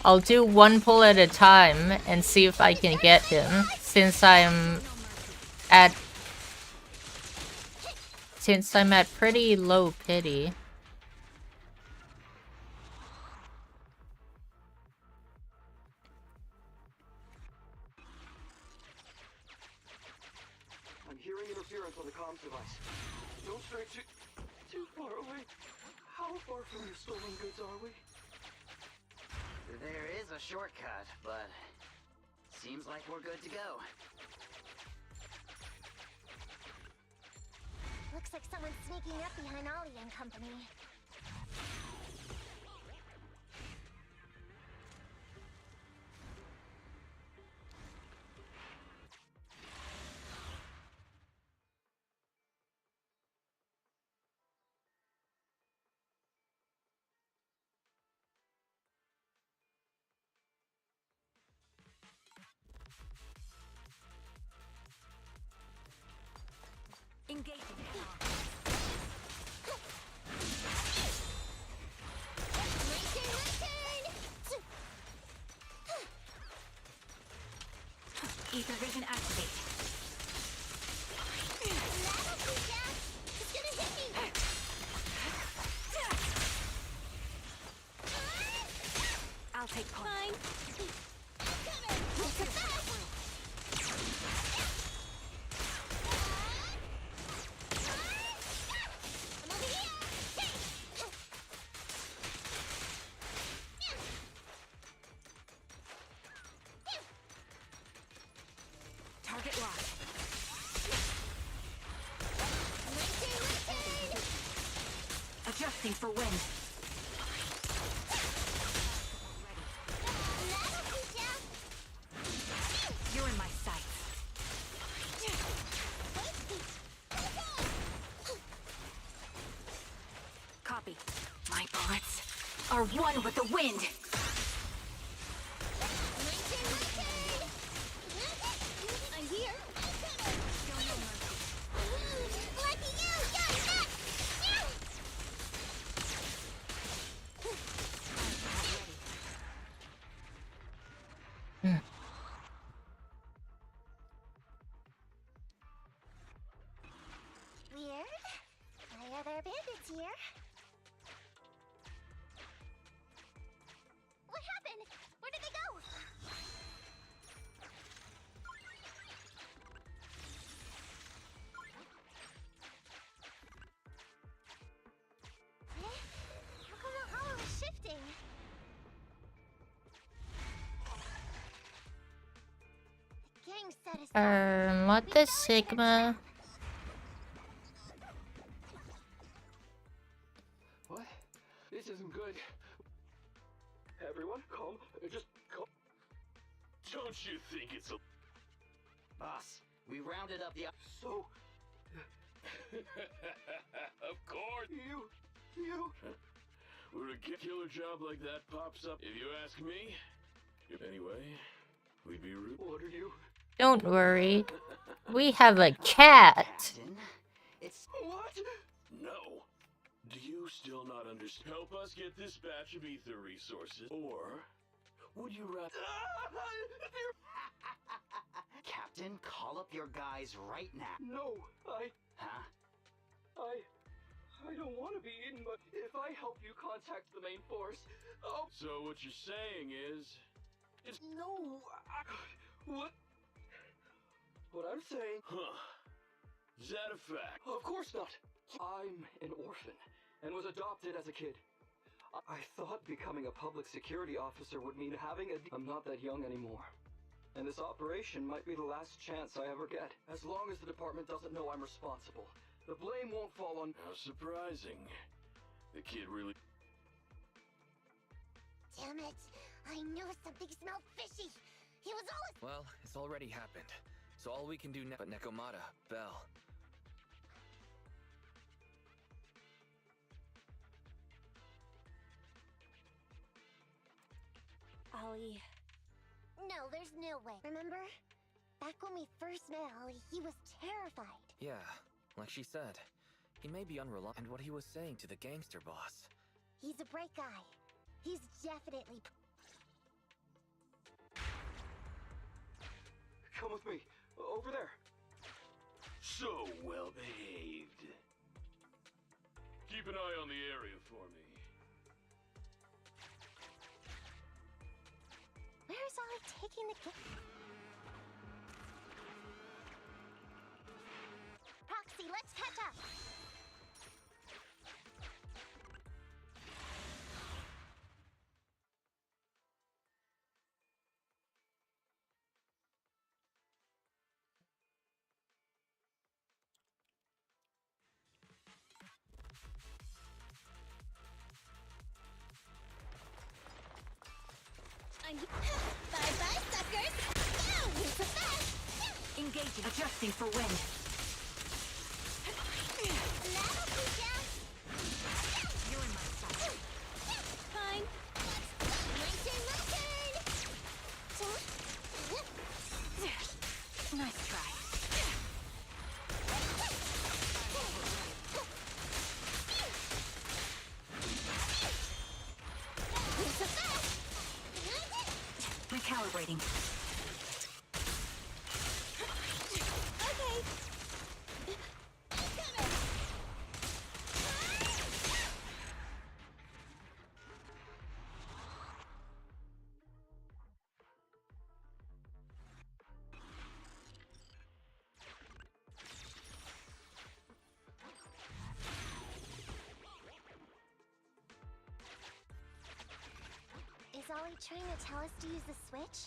I'll do one pull at a time and see if I can get him, since I'm at pretty low pity. I'm hearing interference on the comms device. Don't stray too far away. How far from your stolen goods are we? There is a shortcut, but seems like we're good to go. Looks like someone's sneaking up behind Ollie and company. Engaging it. Ether vision activate. I'll take point. Target locked. Adjusting for wind. You're in my sights. Copy. My bullets are one with the wind. I'm here. Weird. Why are there bandits here? What happened? Where did they go? How come the hollow is shifting? The gang set us What the Sigma? What? This isn't good. Everyone, calm. Just calm. Don't you think it's a... Boss, we rounded up the... So, Of course! you... Where a killer job like that pops up, if you ask me. Anyway, we'd be rude. What are you? Don't worry. We have a cat. Captain, it's... What? No. Do you still not understand? Help us get this batch of ether resources, or would you rather... Captain, call up your guys right now. No, Huh? I don't want to be eaten, but if I help you contact the main force, oh... So what you're saying is... It's... No, what? What I'm saying... Huh. Is that a fact? Of course not. I'm an orphan, and was adopted as a kid. I thought becoming a public security officer would mean having a... I'm not that young anymore. And this operation might be the last chance I ever get. As long as the department doesn't know I'm responsible, the blame won't fall on... How surprising. The kid really... Damn it! I knew something smelled fishy. He was always... Well, it's already happened. So all we can do now... But 𝗥𝗲𝗴𝗂𝗏. Ollie. No, there's no way. Remember? Back when we first met Ollie, he was terrified. Yeah, like she said. He may be unreliable. And what he was saying to the gangster boss. He's a bright guy. He's definitely... Come with me. Over there. So well behaved. Keep an eye on the area for me. Where's Ollie taking the kid? Proxy, let's catch up. Bye-bye, suckers! Now, it's a fast! Engaging. Adjusting for wind. That'll teach ya! You're in my sight. Fine. My turn! Nice try. Recalibrating. Okay. Is Ollie trying to tell us to use the switch?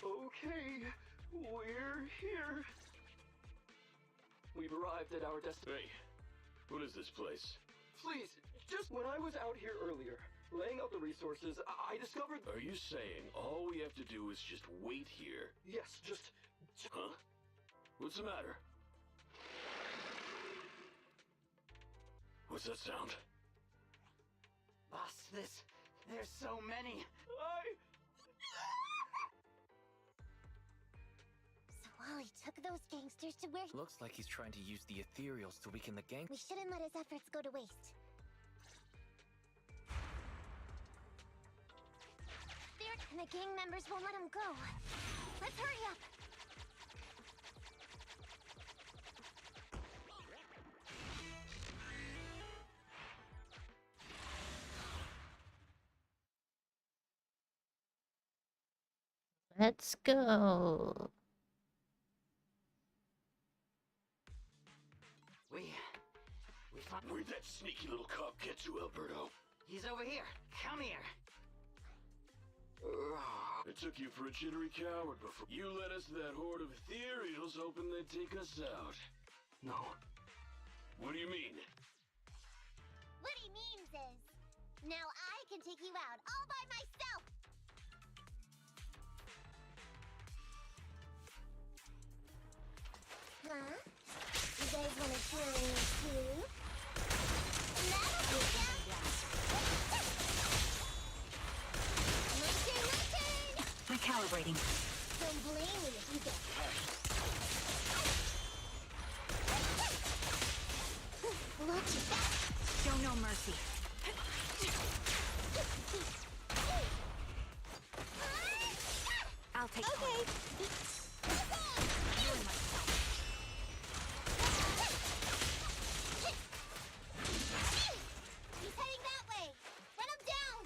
Okay, we're here. We've arrived at our destination. Hey, what is this place? Please, just when I was out here earlier, laying out the resources, I discovered... Are you saying all we have to do is just wait here? Yes, just... Huh? What's the matter? What's that sound? Boss, there's so many. So Ollie took those gangsters to where... Looks like he's trying to use the ethereals to weaken the gang. We shouldn't let his efforts go to waste. And the gang members won't let him go. Let's hurry up! Let's go. We found... Where'd that sneaky little cop get to, Alberto? He's over here. Come here. I took you for a jittery coward before. You led us to that horde of ethereals hoping they'd take us out. No. What do you mean? What he means is, now I can take you out all by myself! Huh? You guys wanna join me too? That'll be down! My turn! Recalibrating. Don't blame me if you get hurt. Look at that! Show no mercy. I'll take Okay. He's heading that way. Run him down.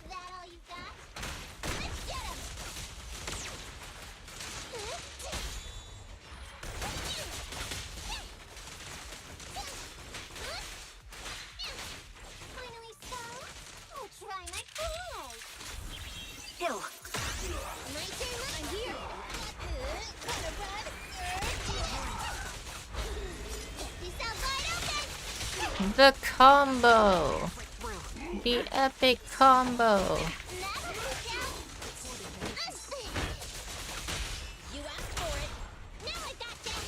That all you got? Let's get him. Finally stop. I'll try my best. Hill. My turn, I'm here. You sound wide open. The combo. Through. The epic combo. That'll be down. You asked for it. Now I got that.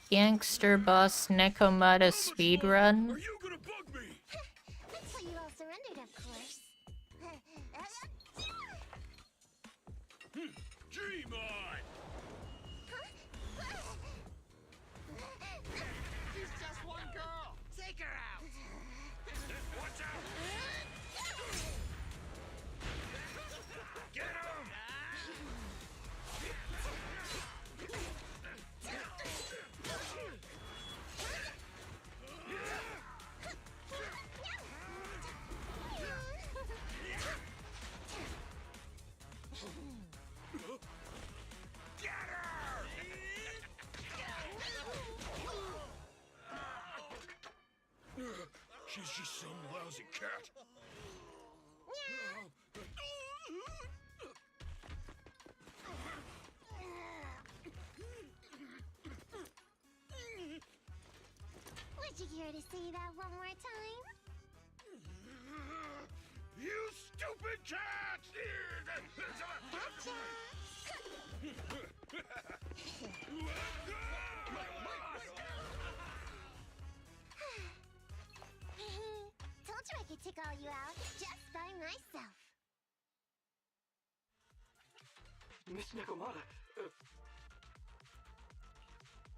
Gangster boss Nekomata speedrun. Are you gonna bug me? Until you all surrendered, of course. Dream on! She's just one girl. Take her out. Watch out! Get him! She's just some lousy cat. Would you care to say that one more time? You stupid cat! Gotcha! myself. Miss 𝗏𝗏𝗏𝗂𝗏,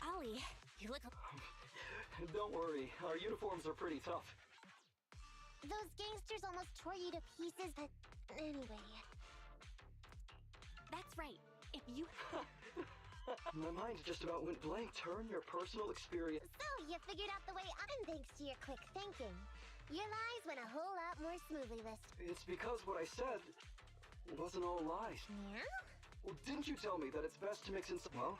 Ollie, you look... don't worry, our uniforms are pretty tough. Those gangsters almost tore you to pieces, but anyway. That's right. If you... My mind just about went blank. Turn your personal experience. So, you figured out the way I'm thanks to your quick thinking. Your lies went a whole lot more smoothly this... It's because what I said wasn't all lies. Yeah? Well, didn't you tell me that it's best to mix in some... Well,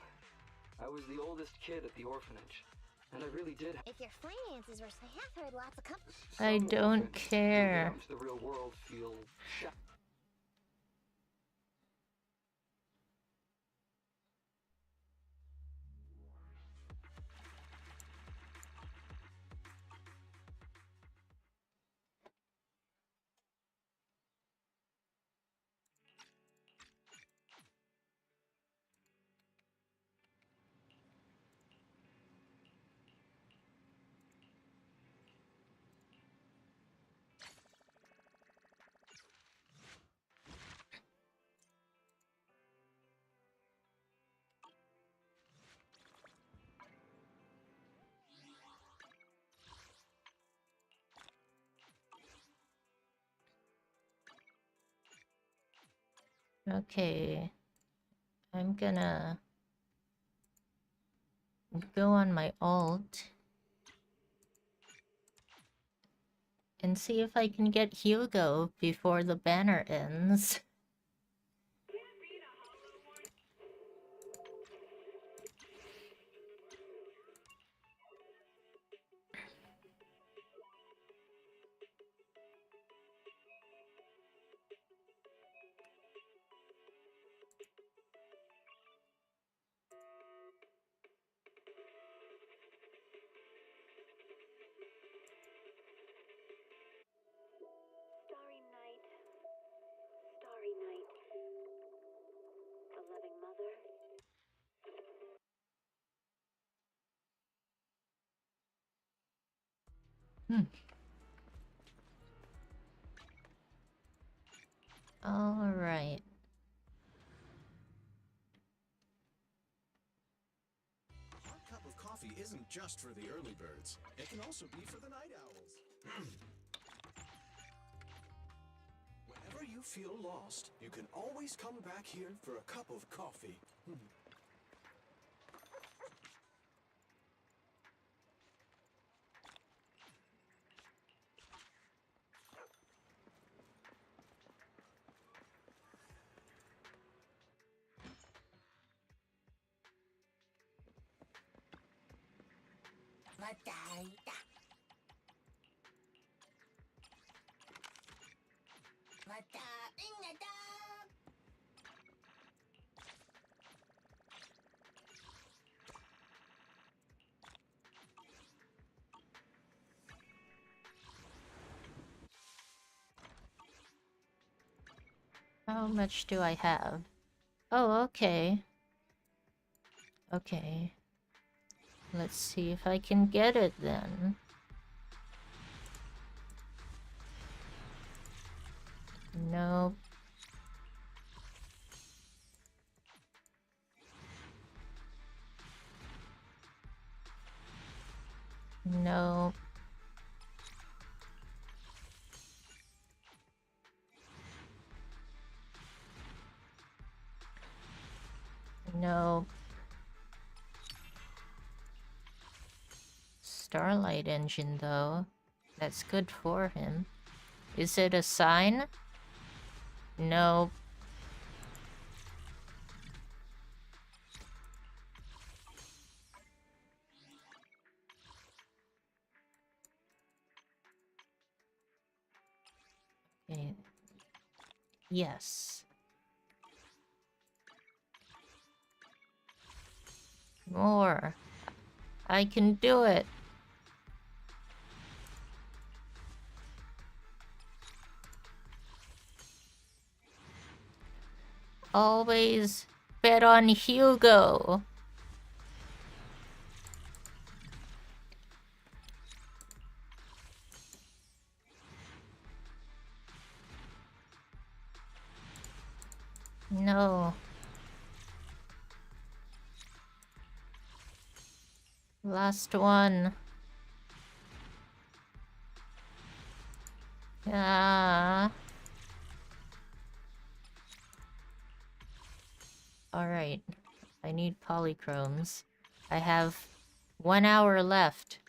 I was the oldest kid at the orphanage, and I really did... If your finances were... I have heard lots of I don't care. The real world feel... Okay. I'm gonna go on my alt and see if I can get Hugo before the banner ends. Starry night, starry night. The loving mother. All right. Our cup of coffee isn't just for the early birds. It can also be for the night owls. Whenever you feel lost, you can always come back here for a cup of coffee. How much do I have? Oh, okay. Okay. Let's see if I can get it then. Nope. Nope. Nope. Starlight engine, though. That's good for him. Is it a sign? Nope. Okay. Yes. More. I can do it. Always bet on Hugo. No. Last one. Yeah. Alright. I need polychromes. I have 1 hour left.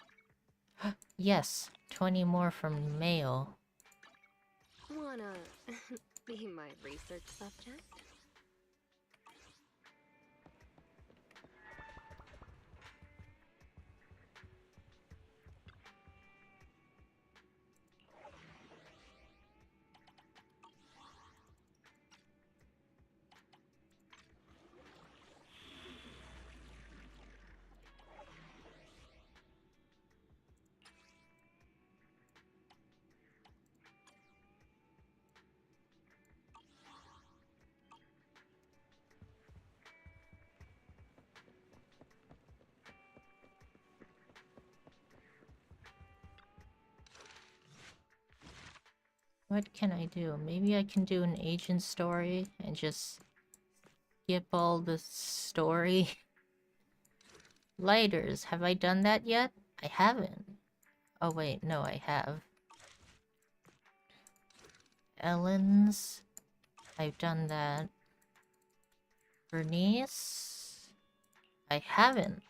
Yes, 20 more from Mayo. Wanna be my research subject? What can I do? Maybe I can do an agent story and just skip all the story. Lighters, have I done that yet? I haven't. Oh wait, no, I have. Ellen's, I've done that. Bernice, I haven't.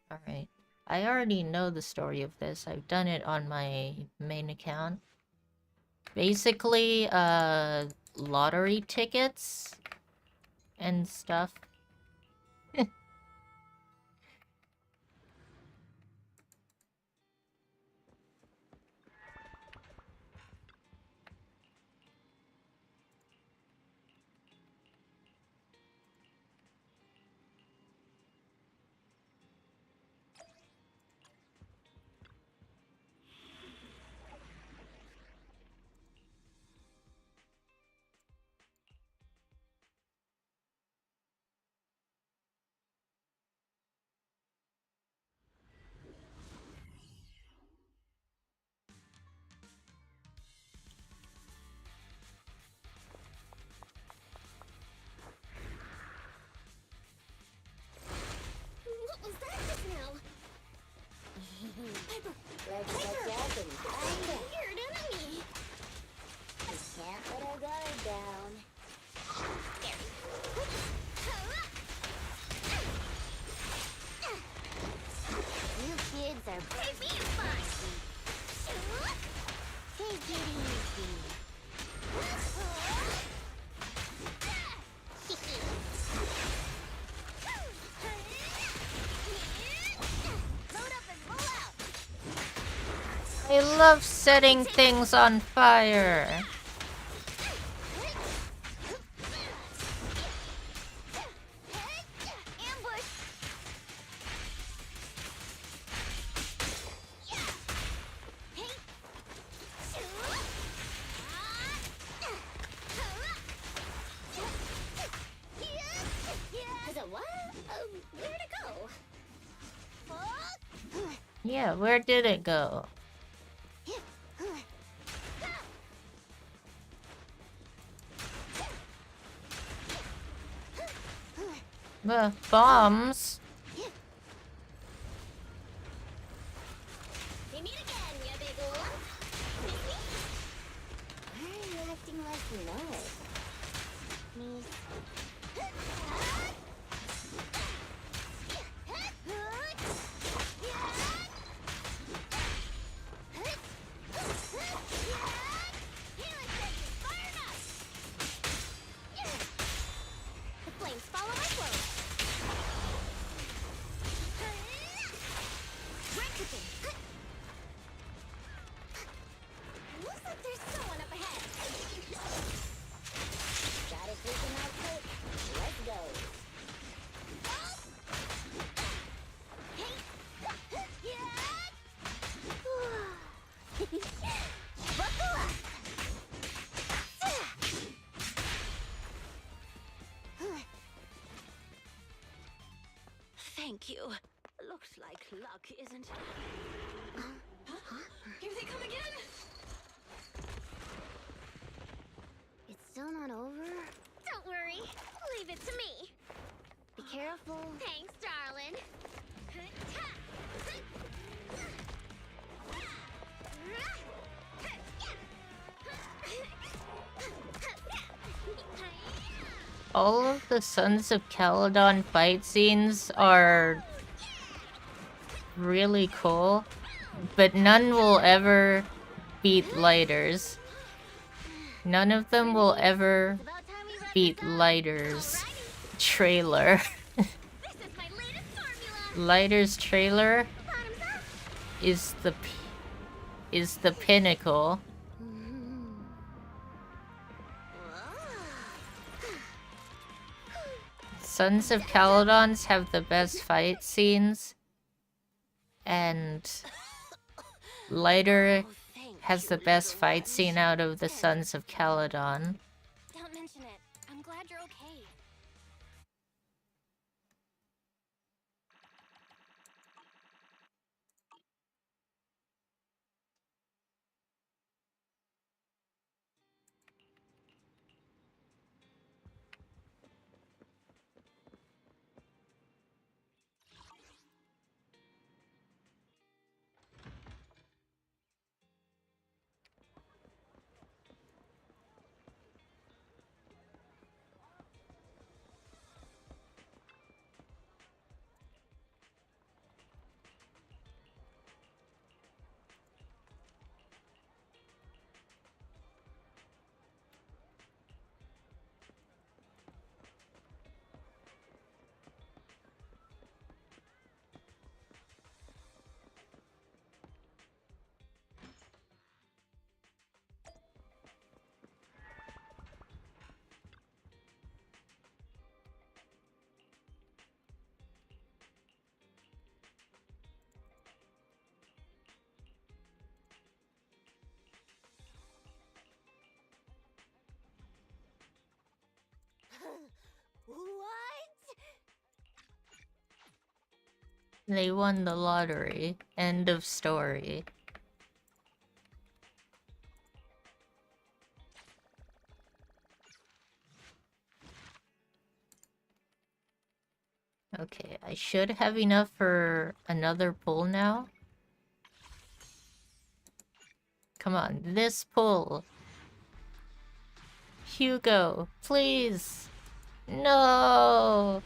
Alright. I already know the story of this. I've done it on my main account. Basically, lottery tickets and stuff. What was that just now? Piper! Let's watch out and find a weird enemy! I can't let our guard down. There. You kids are pretty spicy. Take it easy. I love setting things on fire. Where'd it go? Yeah, where did it go? Bombs? We meet again, you big one. Why are you acting like you know it? Me. The flames follow my flow. Looks like there's someone up ahead. Got it taken out quick. Let's go. Buckle up. Thank you. Looks like luck isn't. Here they come again! It's still not over? Don't worry. All of the Sons of Caledon fight scenes are really cool, but none will ever beat Lighter's. None of them will ever beat Lighter's trailer. Lighter's trailer is the pinnacle. Sons of Caledons have the best fight scenes, and Lighter has the best fight scene out of the Sons of Caledon. Don't mention it. I'm glad you're okay. What? They won the lottery. End of story. Okay, I should have enough for another pull now. Come on, this pull. Hugo, please. No.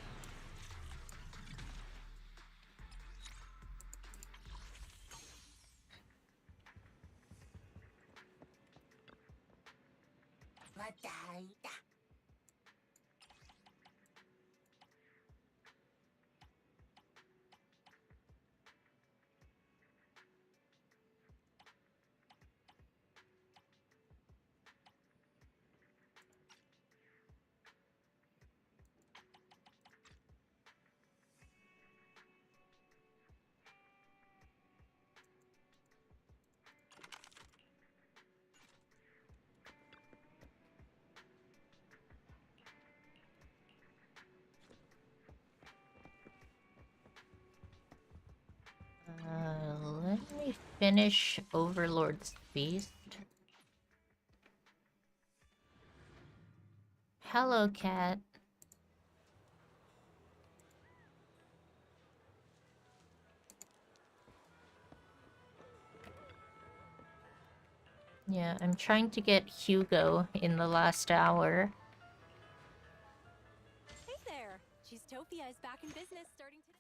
Let me finish Overlord's Feast. Hello, cat. Yeah, I'm trying to get Hugo in the last hour. Hey there. 𝗏𝗄𝗏 is back in business starting today.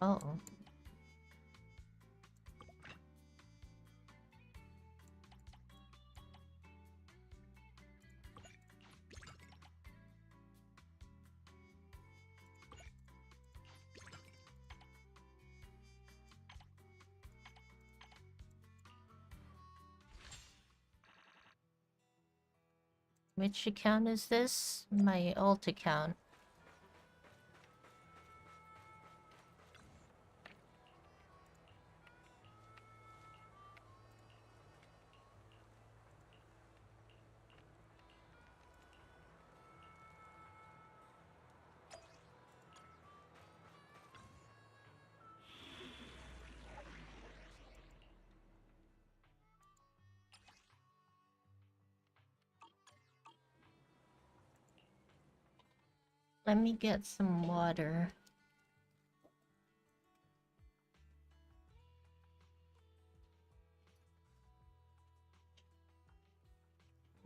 Oh. Which account is this? My alt account. Let me get some water.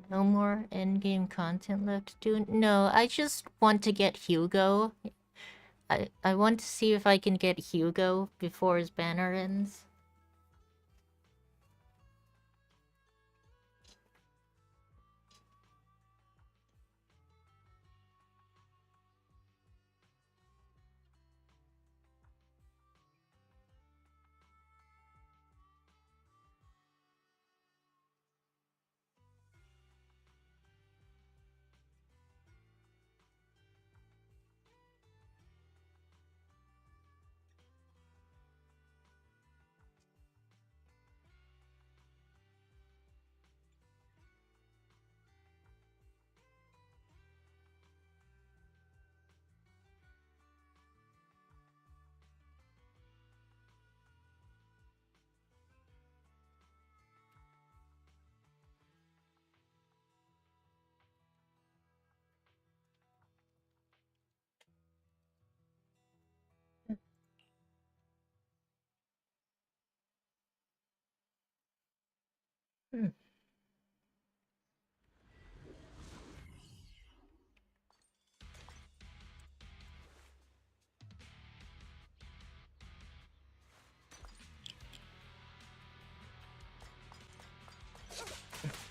No more endgame content left to do. No, I just want to get Hugo. I want to see if I can get Hugo before his banner ends.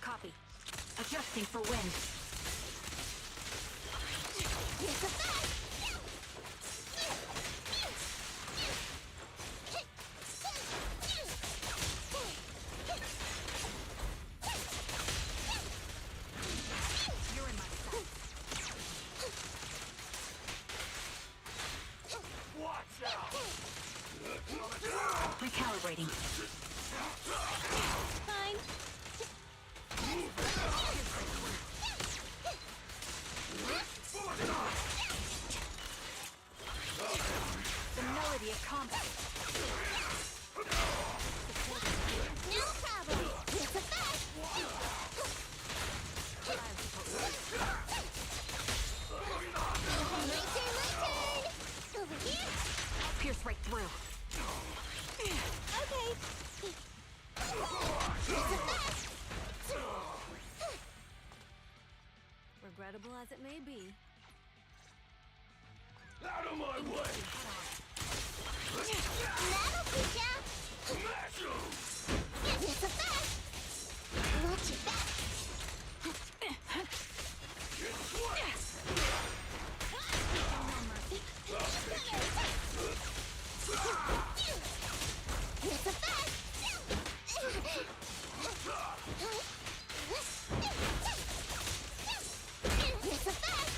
Copy. Adjusting for wind. You're in my sight. Watch out! Recalibrating. Fine. The melody of combat. No problem. It's a fact. My turn. Over here. I'll pierce right through. Okay. It's a fact. Regrettable as it may be. Out of my way! That'll teach ya. Smash 'em! It's a fact. Watch your back. It's a fact. It's a fact.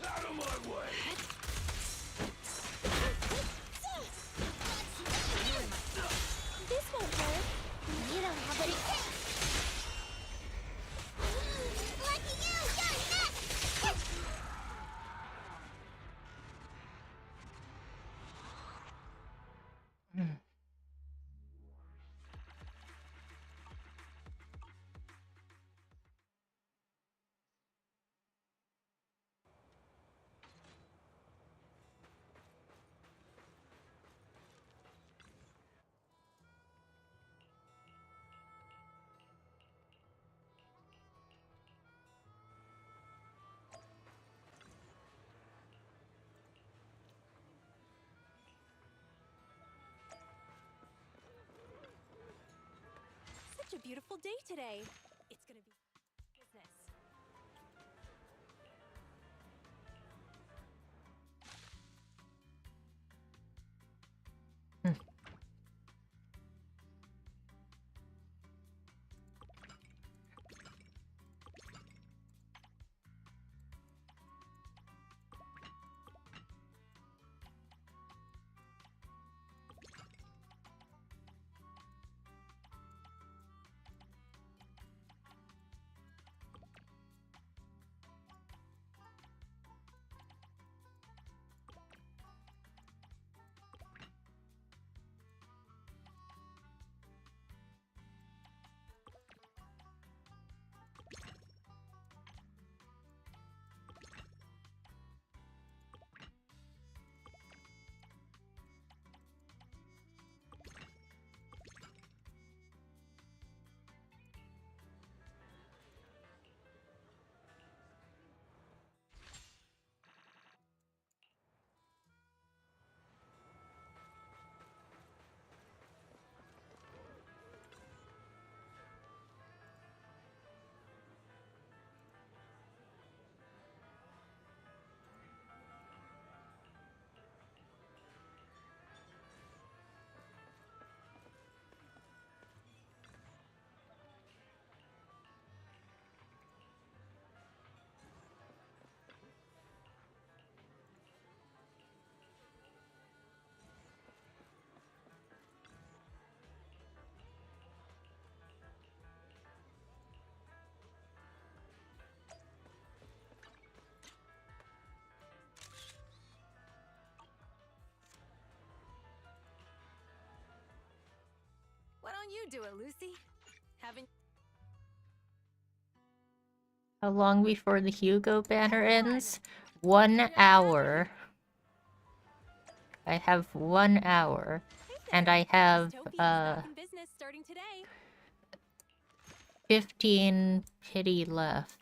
Out of my way! This won't work. You don't have what it takes. Lucky you, you're next. Such a beautiful day today. It's gonna be business. don't you do it, Lucy? Haven't... How long before the Hugo banner ends? 1 hour. I have 1 hour. And I have, 15 pity left.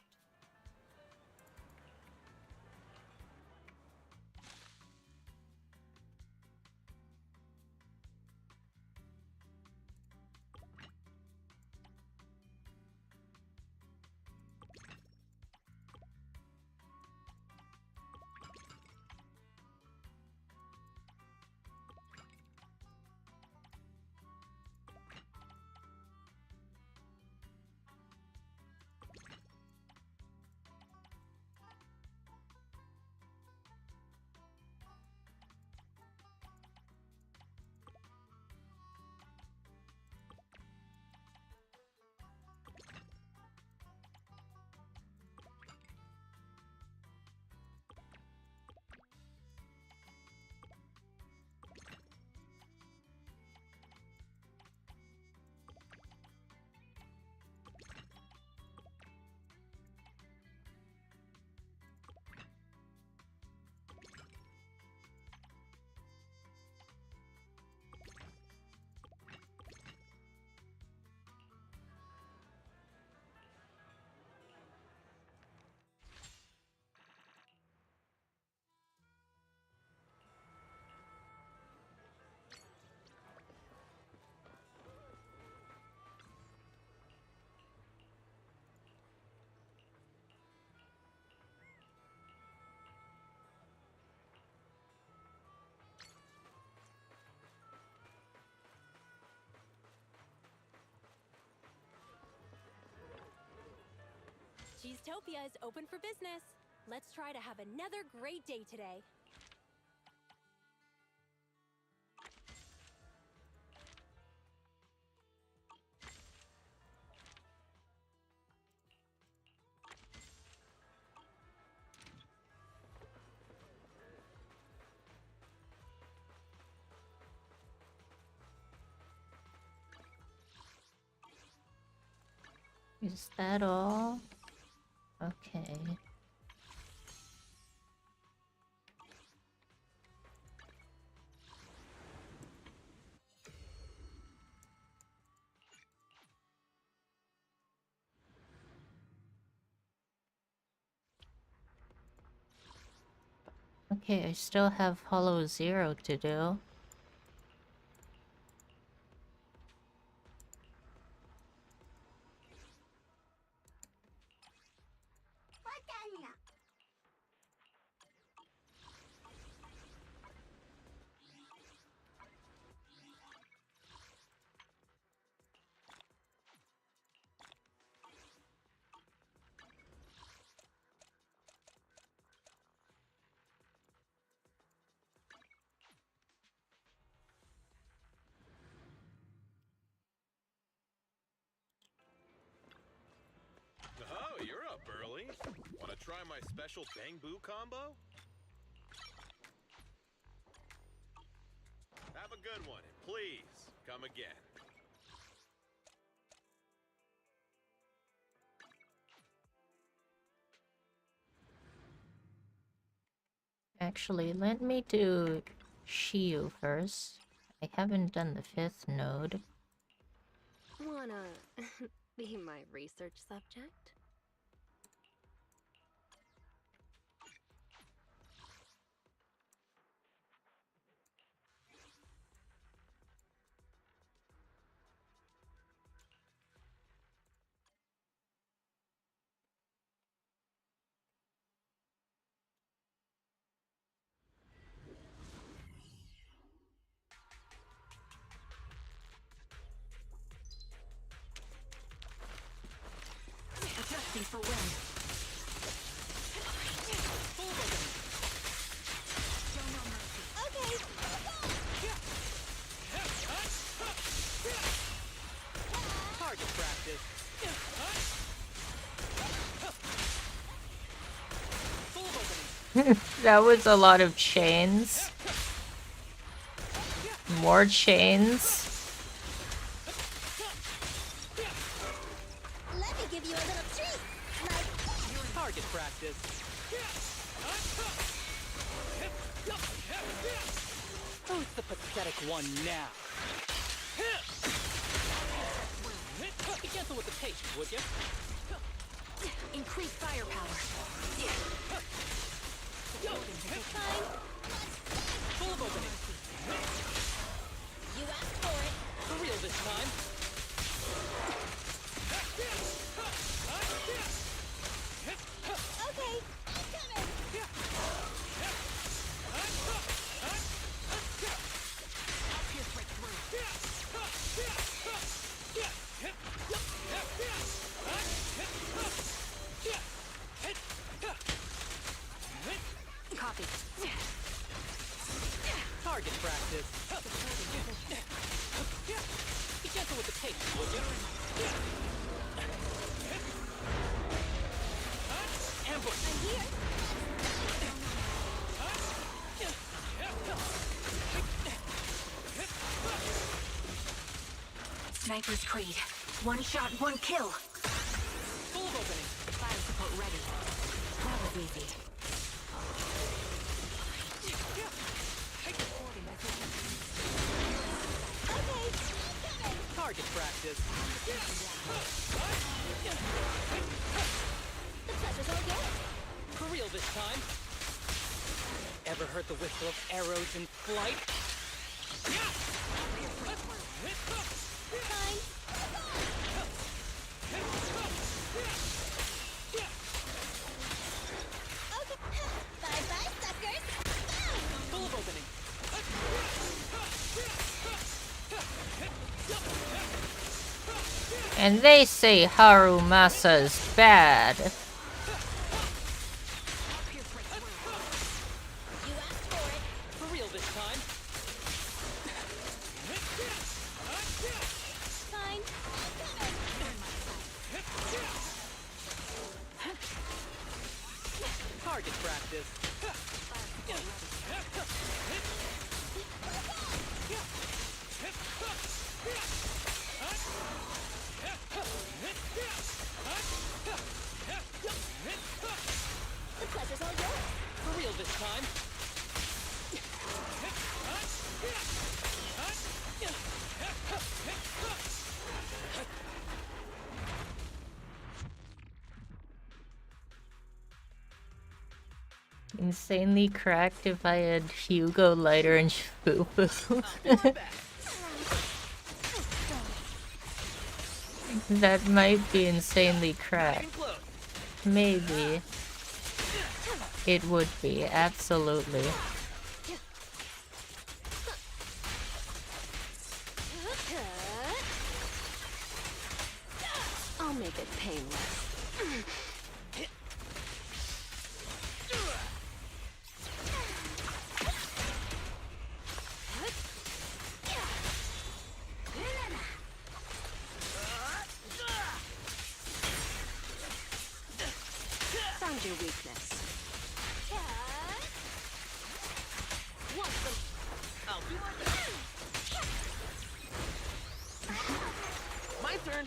𝗏𝗄𝗄𝗏 is open for business. Let's try to have another great day today. Is that all? Okay. Okay, I still have Hollow Zero to do. Oh, you're up early. Want to try my special Bang Boo combo? Have a good one, and please, come again. Actually, let me do Shiyu first. I haven't done the 5th node. Wanna be my research subject? Adjusting for wind. Show no mercy. Okay. Target practice. That was a lot of chains. More chains. practice. Who's the pathetic one now? Be gentle with the pace, would you? Increase firepower. Full of opening. You asked for it. For real this time. Okay, I'm coming. I'll pierce right through. Copy. Target practice. Be gentle with the pace, would you? Ambush. I'm here. Sniper's Creed. One shot, one kill. Full of opening. Fire support ready. That was easy. Target practice. The pleasure's all yours. For real this time. Ever heard the whistle of arrows in flight? Fine. Okay. Bye-bye, suckers. Full of opening. And they say Harumasa's bad. You asked for it. For real this time. Fine. Target practice. The pleasure's all yours. For real this time. Insanely cracked if I had Hugo, Lighter, and 𝗶𝗶𝗶. That might be insanely cracked. Maybe. It would be, absolutely. I'll make it painless. Found your weakness. I'll do my best. My turn.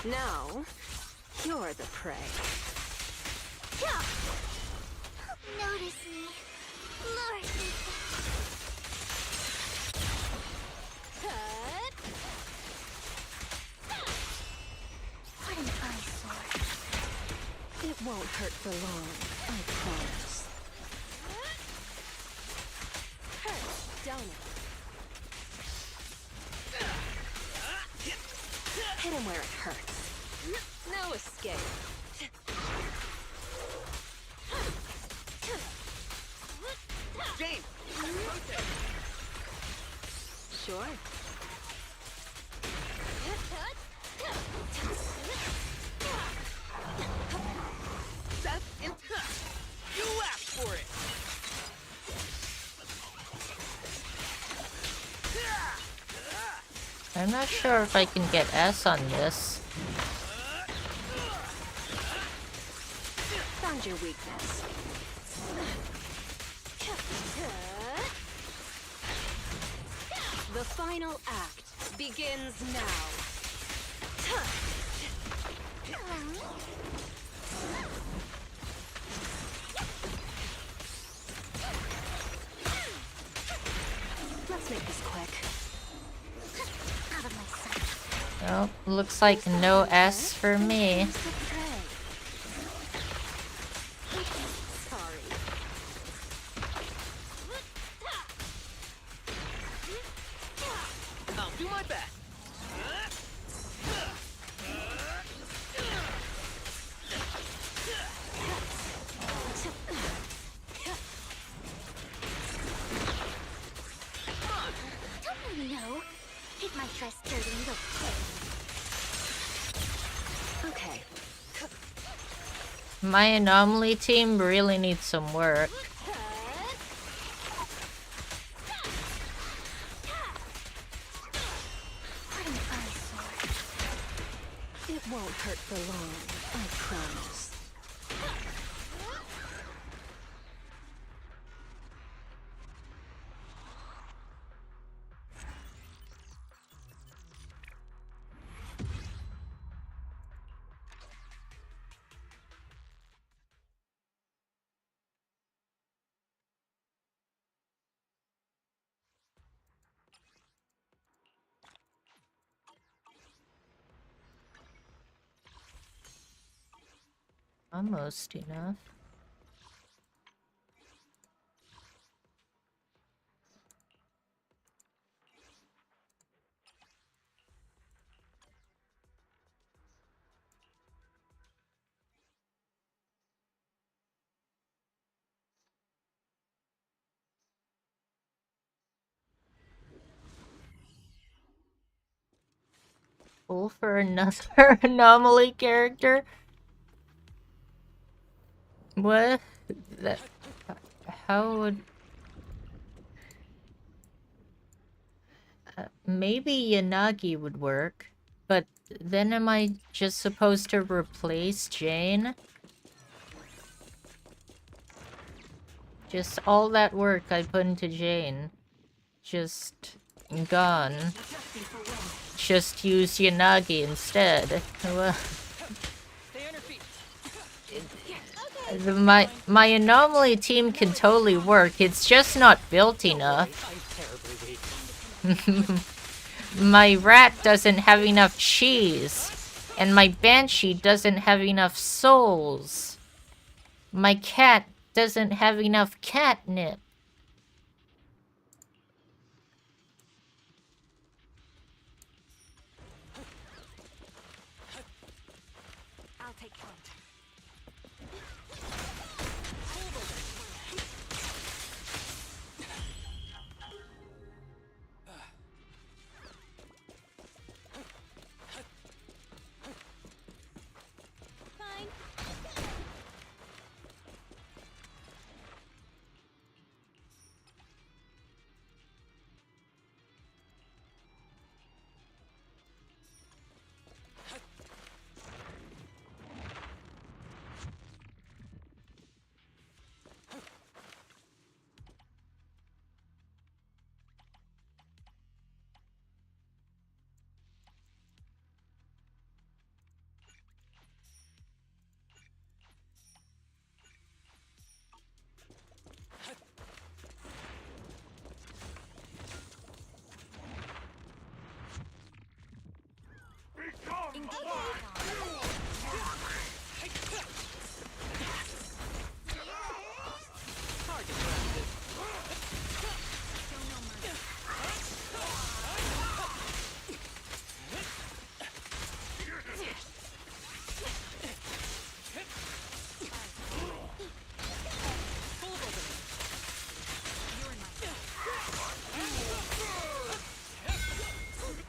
Now, you're the prey. Notice me. Lure me. What an eyesore. It won't hurt for long, I promise. Hurts, don't it? Hit him where it hurts. No escape. James! Sure. Step into. You asked for it. I'm not sure if I can get S on this. Found your weakness. The final act begins now. Let's make this quick. Out of my sight. Oh, looks like no S for me. Sorry. I'll do my best. Don't really know. Hit my dress dirty and go quick. Okay. My anomaly team really needs some work. It won't hurt for long, I promise. Almost enough. Full for another anomaly character? What? That, how would... maybe Yanagi would work, but then am I just supposed to replace Jane? Just all that work I put into Jane. Just gone. Just use Yanagi instead. Well, my anomaly team can totally work. It's just not built enough. My rat doesn't have enough cheese, and my banshee doesn't have enough souls. My cat doesn't have enough catnip. I'll take point. Fine.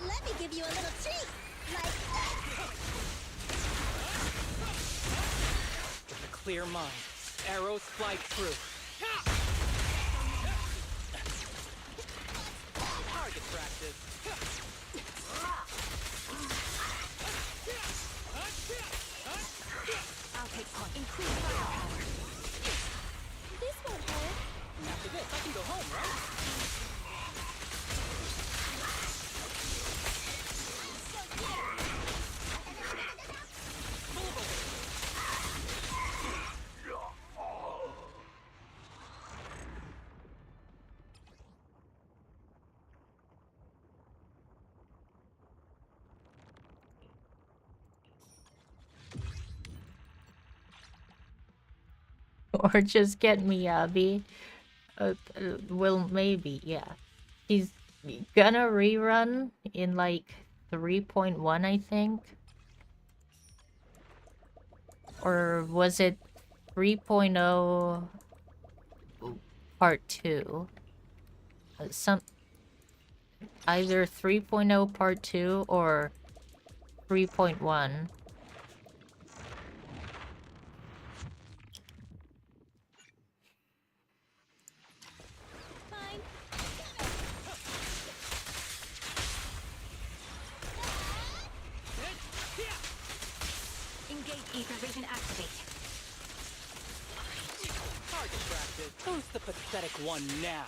Let me give you a little treat. Like that. With a clear mind, arrows fly through. Target practice. I'll take point. Increase firepower. This won't hurt. After this, I can go home, right? Or just get Miyabi. Well, maybe, yeah. He's gonna rerun in like 3.1, I think. Or was it 3.0 part 2? Either 3.0 part 2 or 3.1. Engage ether vision activate. Target practice. Who's the pathetic one now?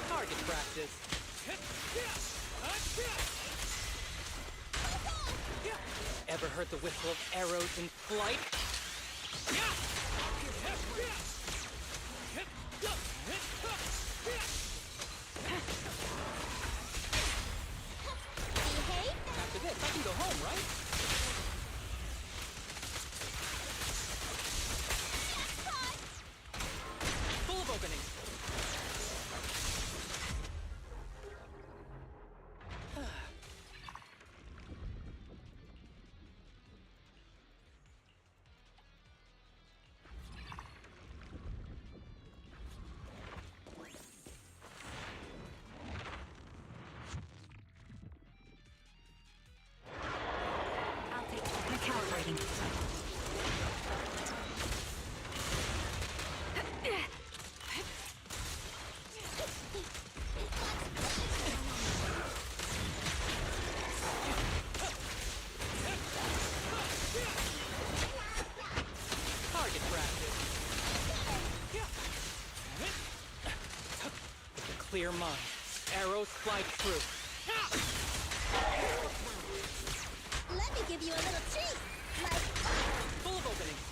Target practice. Ever heard the whistle of arrows in flight? After this, I can go home, right? Full of openings. Clear mind. Arrows fly through. Let me give you a little treat. Like full of openings.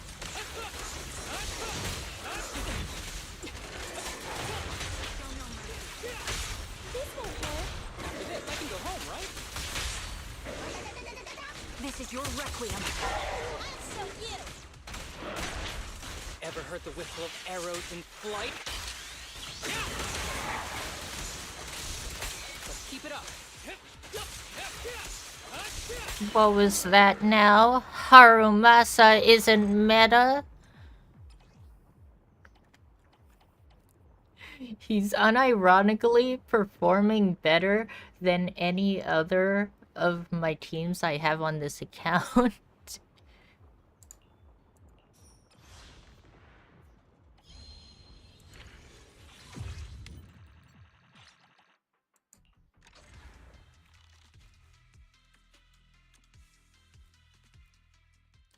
This won't hurt. After this, I can go home, right? This is your requiem. I'll show you. Ever heard the whistle of arrows in flight? Let's keep it up. What was that now? Harumasa isn't meta? He's unironically performing better than any other of my teams I have on this account.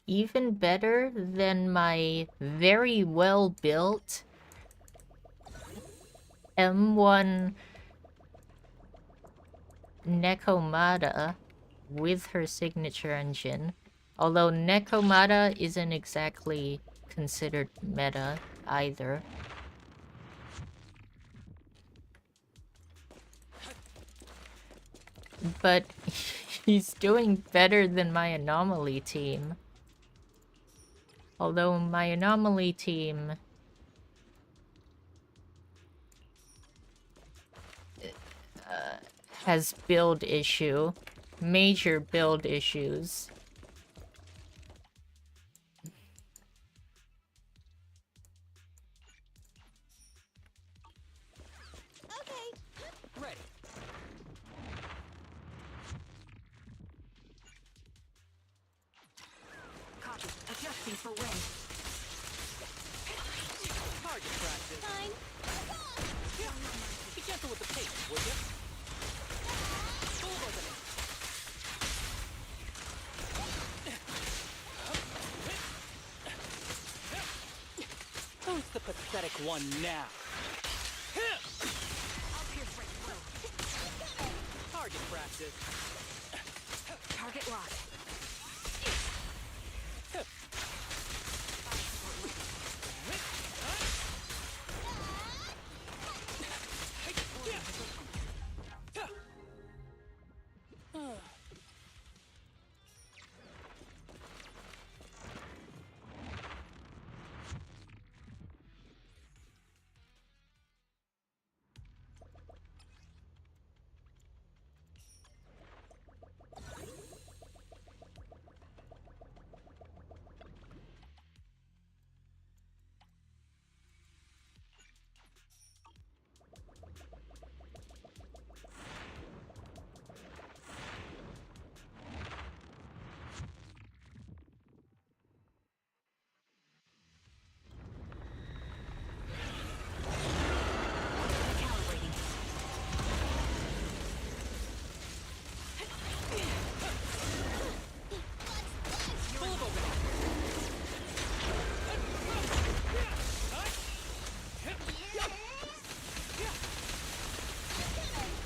even better than my very well built M1 𝗏𝗏𝗴𝗂 with her signature engine. Although 𝗏𝗏𝗴𝗂 isn't exactly considered meta either. But he's doing better than my anomaly team. Although my anomaly team has build issue. Major build issues. Ready. Copy. Adjusting for wind. Target practice. Fine. Be gentle with the pace, would you? Full opening. Who's the pathetic one now? I'll pierce right through. Target practice. Target locked.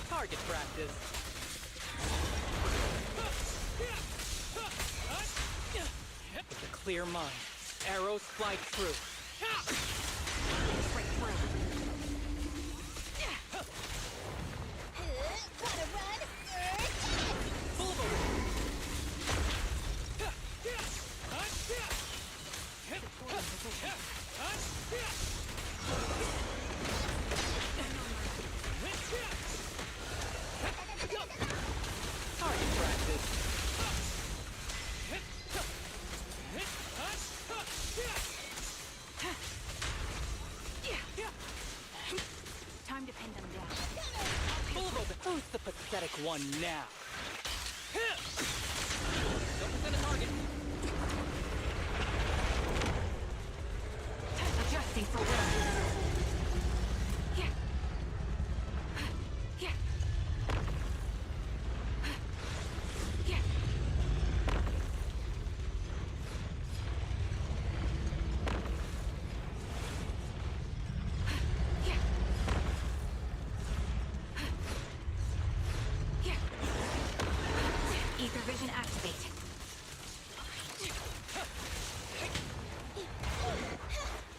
Target practice. With a clear mind, arrows fly through. Right through. Wanna run? Target practice. Time to pin them down. Who's the pathetic one now? Focus on the target. Adjusting for wind. Vision activate.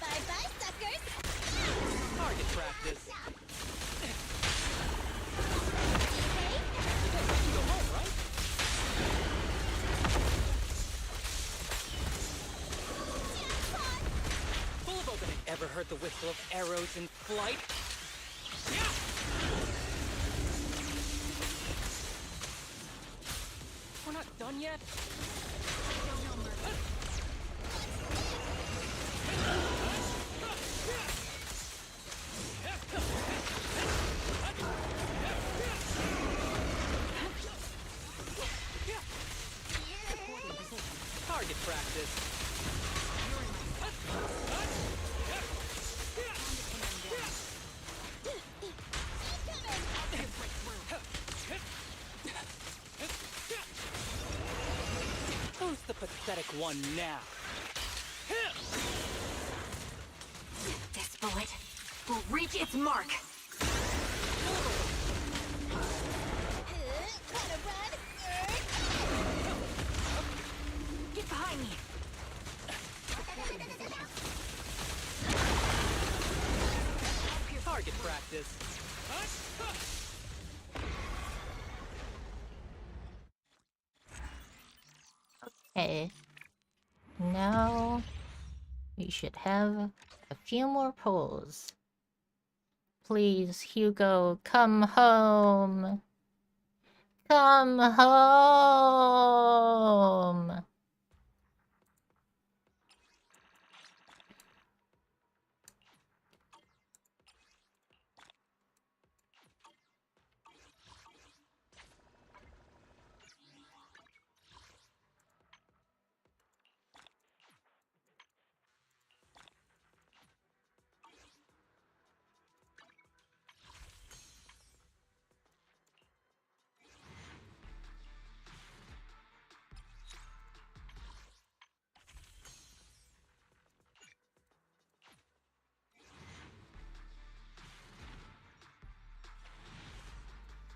Bye-bye, suckers! Target practice. Go home, right? Full of opening. Ever heard the whistle of arrows in flight? We're not done yet? Target practice. Who's the pathetic pathetic one now. This bullet will reach its mark. Get behind me. Target practice. Okay. Now we should have a few more polls. Please, Hugo, come home. Come home.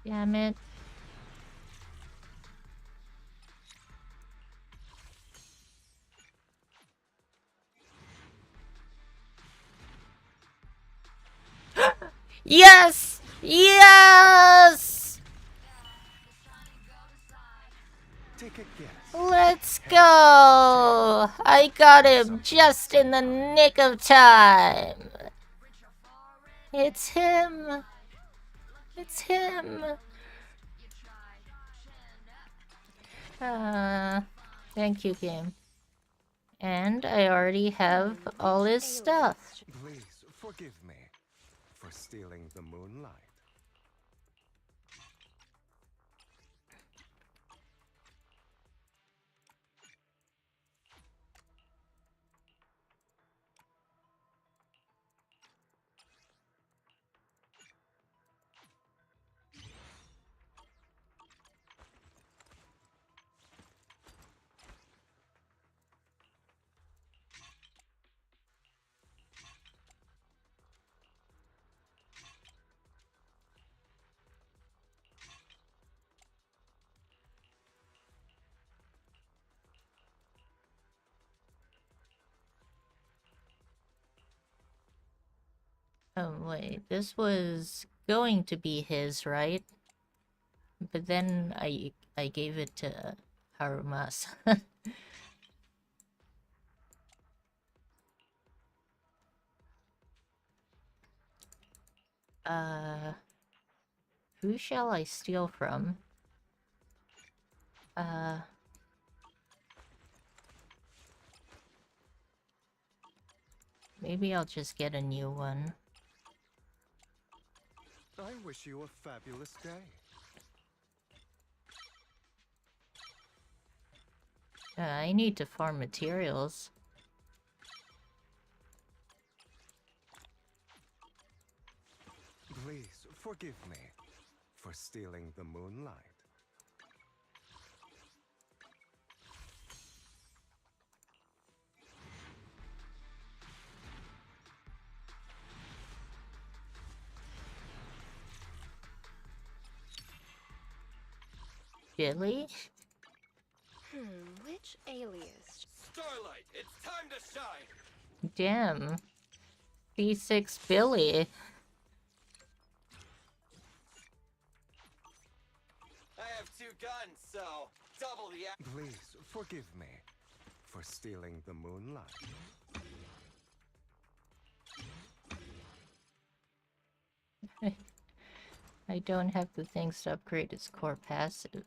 Damn it. Yes! Yes! Take a guess. Let's go! I got him just in the nick of time. It's him. It's him. Thank you, game. And I already have all his stuff. Please forgive me for stealing the moonlight. Oh wait, this was going to be his, right? But then I gave it to 𝗏𝗏𝗄𝗏. Who shall I steal from? Maybe I'll just get a new one. I wish you a fabulous day. I need to farm materials. Please forgive me for stealing the moonlight. Billy? Which alias? Starlight, it's time to shine. Damn. B6 Billy. I have 2 guns, so double the. Please forgive me for stealing the moonlight. I don't have the things to upgrade his core passive.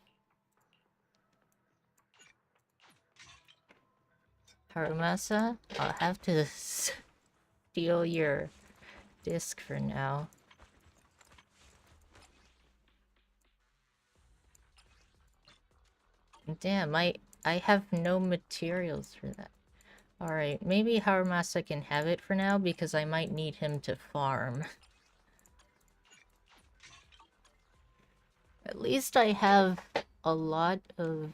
𝗏𝗏𝗄𝗏, I'll have to steal your disc for now. Damn, I have no materials for that. Alright, maybe 𝗏𝗏𝗄𝗏 can have it for now because I might need him to farm. At least I have a lot of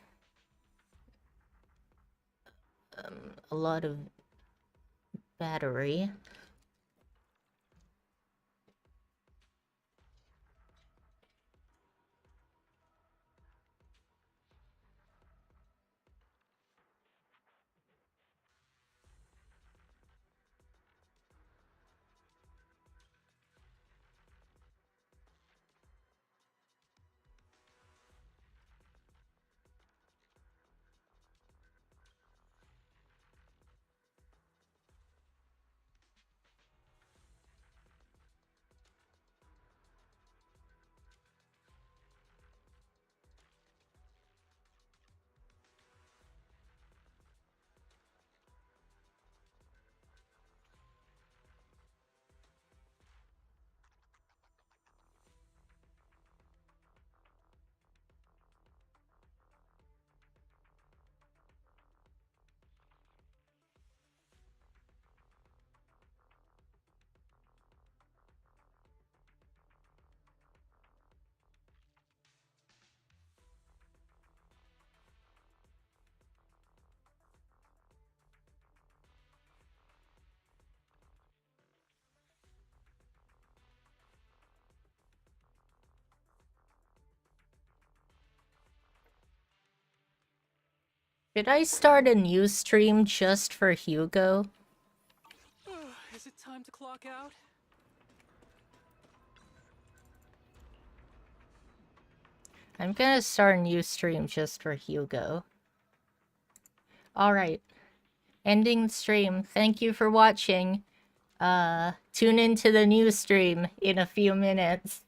a lot of battery. Should I start a new stream just for Hugo? Is it time to clock out? I'm gonna start a new stream just for Hugo. Alright. Ending the stream. Thank you for watching. Tune into the new stream in a few minutes.